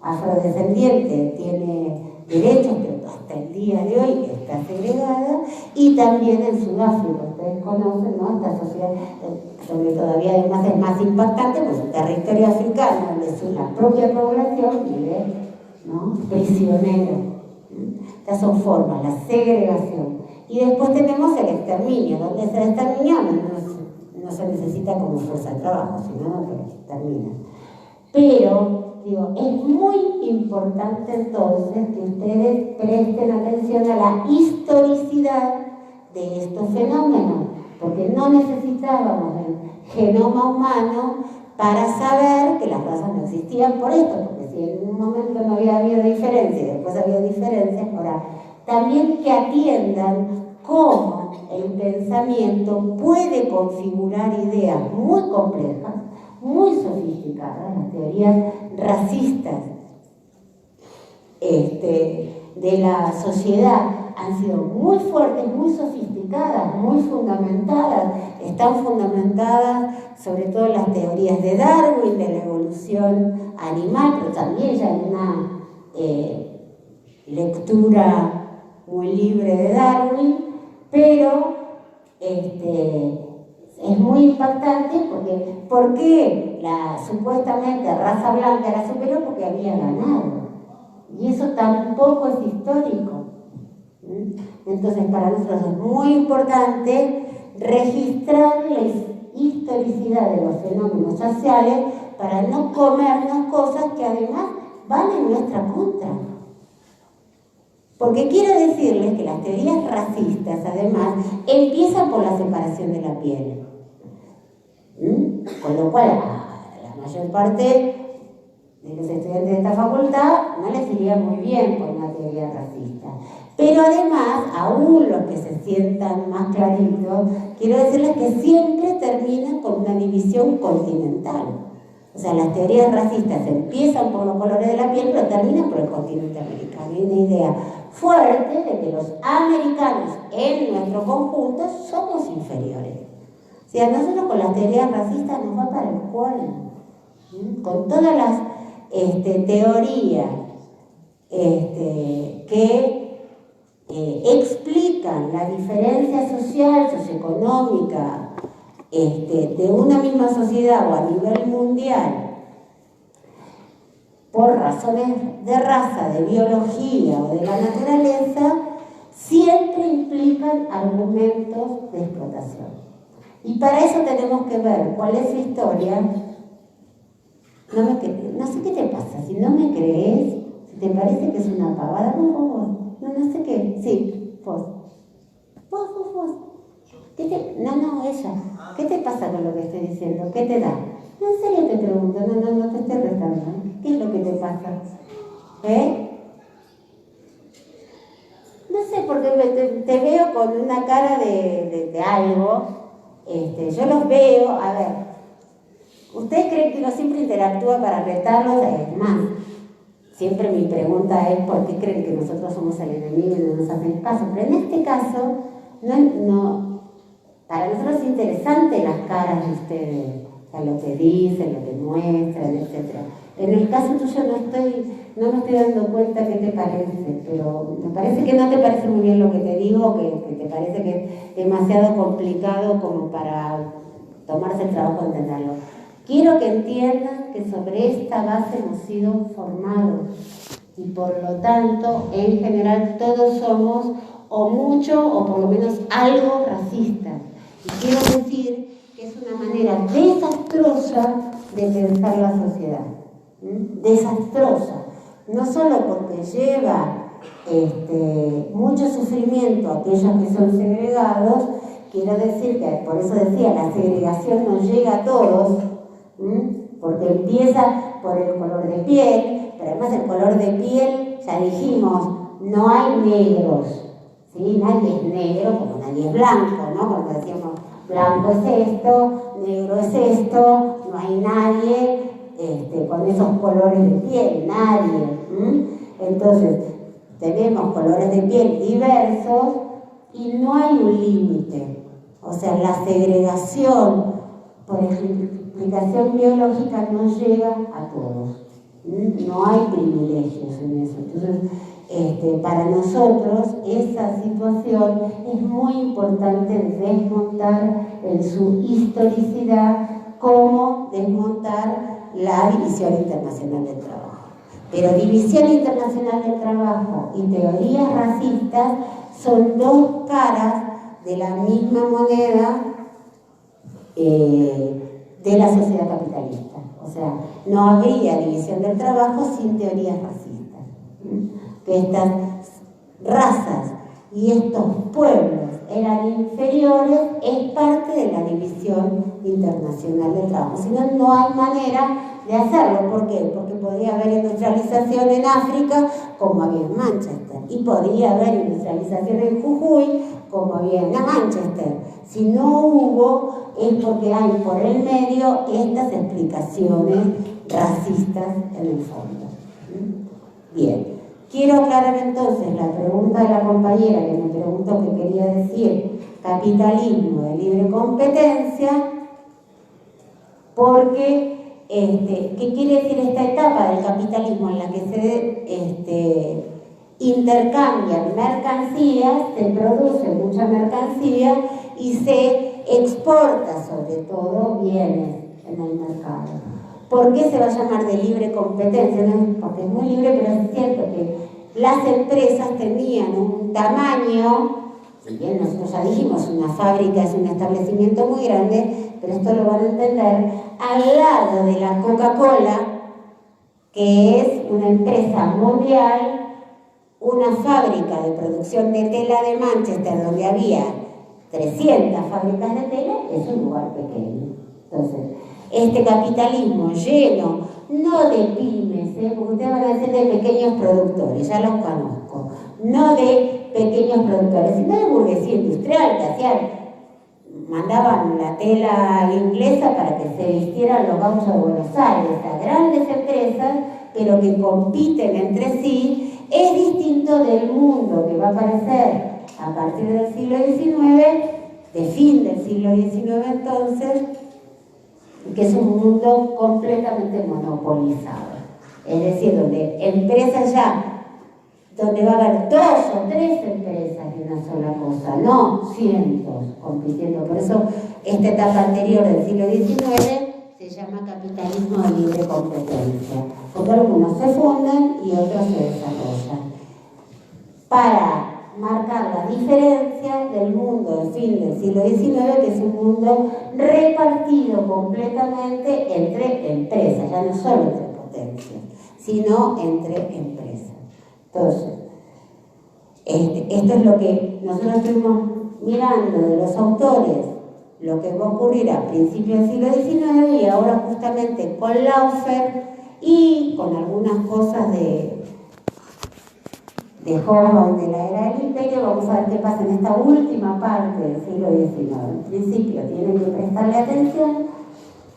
afrodescendiente tiene derechos, pero hasta el día de hoy está segregada, y también en Sudáfrica, ustedes conocen, ¿no? Esta sociedad, donde todavía además es más impactante, pues el territorio africano, donde la propia población vive, ¿no? Prisionero. Estas son formas, la segregación. Y después tenemos el exterminio, donde se extermina no se necesita como fuerza de trabajo, sino no se extermina. Pero es muy importante entonces que ustedes presten atención a la historicidad de estos fenómenos, porque no necesitábamos el genoma humano para saber que las razas no existían por esto, porque si en un momento no había habido diferencia y después había diferencias, ahora también que atiendan cómo el pensamiento puede configurar ideas muy complejas, muy sofisticadas, las teorías racistas, de la sociedad han sido muy fuertes, muy sofisticadas, muy fundamentadas, están fundamentadas sobre todo en las teorías de Darwin, de la evolución animal, pero también ya hay una lectura muy libre de Darwin, pero es muy impactante porque ¿por qué la supuestamente raza blanca era superior? Porque había ganado. Y eso tampoco es histórico. Entonces, para nosotros es muy importante registrar la historicidad de los fenómenos sociales para no comernos cosas que además van en nuestra contra. Porque quiero decirles que las teorías racistas, además, empiezan por la separación de la piel. Con lo cual, a la mayor parte de los estudiantes de esta facultad no les iría muy bien con una teoría racista. Pero además, aún los que se sientan más claritos, quiero decirles que siempre terminan con una división continental. O sea, las teorías racistas empiezan por los colores de la piel, pero terminan por el continente americano. Hay una idea fuerte de que los americanos en nuestro conjunto somos inferiores. O sea, nosotros con las teorías racistas nos va para el cual. Con todas las teorías que explican la diferencia social, socioeconómica, de una misma sociedad o a nivel mundial, por razones de raza, de biología o de la naturaleza, siempre implican argumentos de explotación. Y para eso tenemos que ver cuál es su historia. No sé qué te pasa, si no me crees, si te parece que es una pavada, no sé qué. Sí, vos. No, ella. ¿Qué te pasa con lo que estoy diciendo? ¿Qué te da? No, en serio te pregunto, no te estoy retando. ¿Qué es lo que te pasa? No sé, porque te veo con una cara de algo. Yo los veo, a ver, ¿ustedes creen que uno siempre interactúa para retarlos? Es más, siempre mi pregunta es ¿por qué creen que nosotros somos el enemigo y no nos hacen caso? Pero en este caso, para nosotros es interesante las caras de ustedes, o sea, lo que dicen, lo que muestran, etc. En el caso tuyo no me estoy dando cuenta qué te parece, pero me parece que no te parece muy bien lo que te digo, que te parece que es demasiado complicado como para tomarse el trabajo de entenderlo. Quiero que entiendan que sobre esta base hemos sido formados y por lo tanto, en general, todos somos o mucho o por lo menos algo racistas. Y quiero decir que es una manera desastrosa de pensar la sociedad. Desastrosa. No solo porque lleva mucho sufrimiento a aquellos que son segregados, quiero decir que, por eso decía, la segregación nos llega a todos, porque empieza por el color de piel, pero además el color de piel, ya dijimos, no hay negros, ¿sí? Nadie es negro como nadie es blanco, ¿no? Cuando decíamos blanco es esto, negro es esto, no hay nadie con esos colores de piel, nadie. Entonces, tenemos colores de piel diversos y no hay un límite. O sea, la segregación por explicación biológica no llega a todos. No hay privilegios en eso. Entonces, para nosotros esa situación es muy importante desmontar en su historicidad, como desmontar la División Internacional del Trabajo. Pero División Internacional del Trabajo y teorías racistas son dos caras de la misma moneda de la sociedad capitalista. O sea, no habría división del trabajo sin teorías racistas. Que estas razas y estos pueblos eran inferiores es parte de la División Internacional del Trabajo. Si no, no hay manera de hacerlo. ¿Por qué? Porque podría haber industrialización en África como había en Manchester, y podría haber industrialización en Jujuy como había en Manchester. Si no hubo, es porque hay por el medio estas explicaciones racistas en el fondo. Bien, Quiero aclarar entonces la pregunta de la compañera que me preguntó qué quería decir capitalismo de libre competencia, porque ¿qué quiere decir esta etapa del capitalismo en la que se intercambian mercancías, se produce mucha mercancía y se exporta sobre todo bienes en el mercado? ¿Por qué se va a llamar de libre competencia? No, porque es muy libre, pero es cierto que las empresas tenían un tamaño, si bien nosotros ya dijimos, una fábrica es un establecimiento muy grande, pero esto lo van a entender, al lado de la Coca-Cola, que es una empresa mundial, una fábrica de producción de tela de Manchester, donde había 300 fábricas de tela, es un lugar pequeño. Entonces, este capitalismo lleno, no de pymes, porque ustedes van a decir de pequeños productores, ya los conozco, no de pequeños productores, sino de burguesía industrial, que mandaban la tela inglesa para que se vistieran los gauchos de Buenos Aires, a grandes empresas, pero que compiten entre sí. Es distinto del mundo que va a aparecer a partir del siglo XIX, de fin del siglo XIX entonces, que es un mundo completamente monopolizado. Es decir, donde empresas donde va a haber 2 o 3 empresas de una sola cosa, no cientos compitiendo. Por eso esta etapa anterior del siglo XIX se llama capitalismo de libre competencia, porque algunos se fundan y otros se desarrollan. Para marcar la diferencia del mundo del fin del siglo XIX, que es un mundo repartido completamente entre empresas, ya no solo entre potencias, sino entre empresas. Entonces, esto es lo que nosotros estuvimos mirando de los autores, lo que va a ocurrir a principios del siglo XIX, y ahora justamente con Laufer y con algunas cosas de Hoffmann de la era del imperio, vamos a ver qué pasa en esta última parte del siglo XIX. En principio tienen que prestarle atención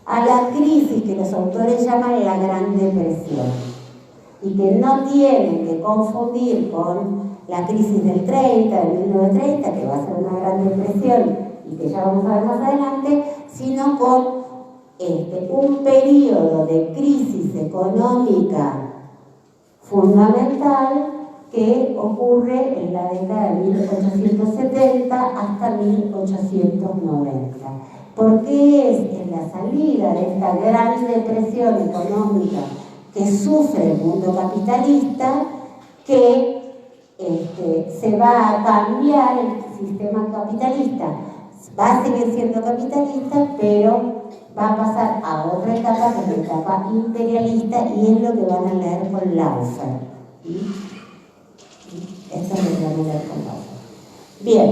a la crisis que los autores llaman la Gran Depresión, y que no tienen que confundir con la crisis del 30, del 1930, que va a ser una Gran Depresión y que ya vamos a ver más adelante, sino con un periodo de crisis económica fundamental que ocurre en la década de 1870 hasta 1890. Porque es en la salida de esta gran depresión económica que sufre el mundo capitalista que se va a cambiar el sistema capitalista. Va a seguir siendo capitalista, pero va a pasar a otra etapa, que es la etapa imperialista, y es lo que van a leer con Laufer. Esto es lo que van a leer con Laufer. Bien,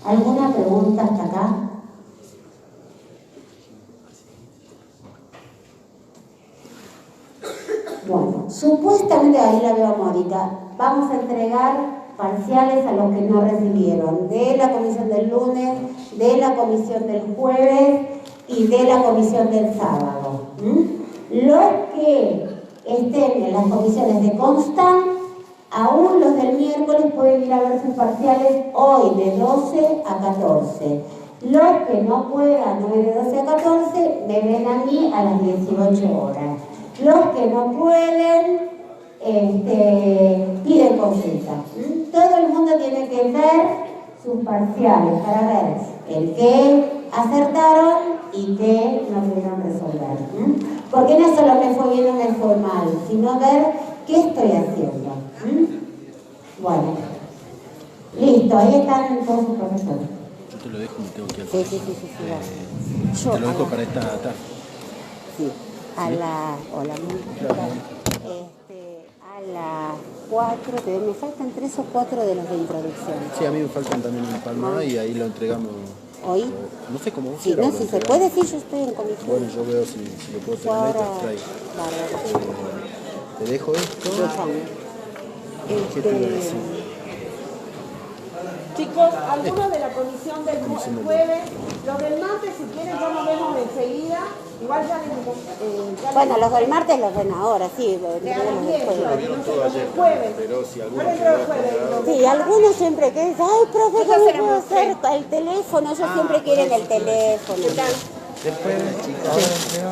¿alguna pregunta hasta acá? Bueno, supuestamente, ahí la veo a Mónica, vamos a entregar parciales a los que no recibieron, de la comisión del lunes, de la comisión del jueves y de la comisión del sábado. Los que estén en las comisiones de Constant, aún los del miércoles pueden ir a ver sus parciales hoy de 12 a 14. Los que no puedan hoy de 12 a 14 me ven a mí a las 18 horas. Los que no pueden piden consulta. Todo el mundo tiene que ver sus parciales para ver el que acertaron y que no pudieron resolver. Porque no solo me fue bien o me fue mal, sino ver qué estoy haciendo. Bueno, listo, ahí están todos sus profesores. Yo te lo dejo, me tengo que ir. Sí. Te lo dejo para esta tarde. Sí, a las 4, me faltan 3 o 4 de los de introducción. Sí, a mí me faltan también un par más y ahí lo entregamos. ¿Hoy? No sé cómo. Sí, no, si se puede, sí, yo estoy en comisión. Bueno, yo veo si lo puedo tener ahí, te lo traigo. Te dejo esto. ¿Qué te iba a decir? Chicos, algunos de la comisión del jueves, los del martes, si quieren, ya nos vemos enseguida. Igual ya les Bueno, los del martes los ven ahora, sí, los le hagan del bien, jueves. no sé, los del jueves. Pero si No alguno le entró el jueves. Sí, algunos siempre que dicen, ay, profe, Yo ya ¿cómo se la puedo mostré. hacer el teléfono? Ellos siempre quieren el teléfono. después, chicas.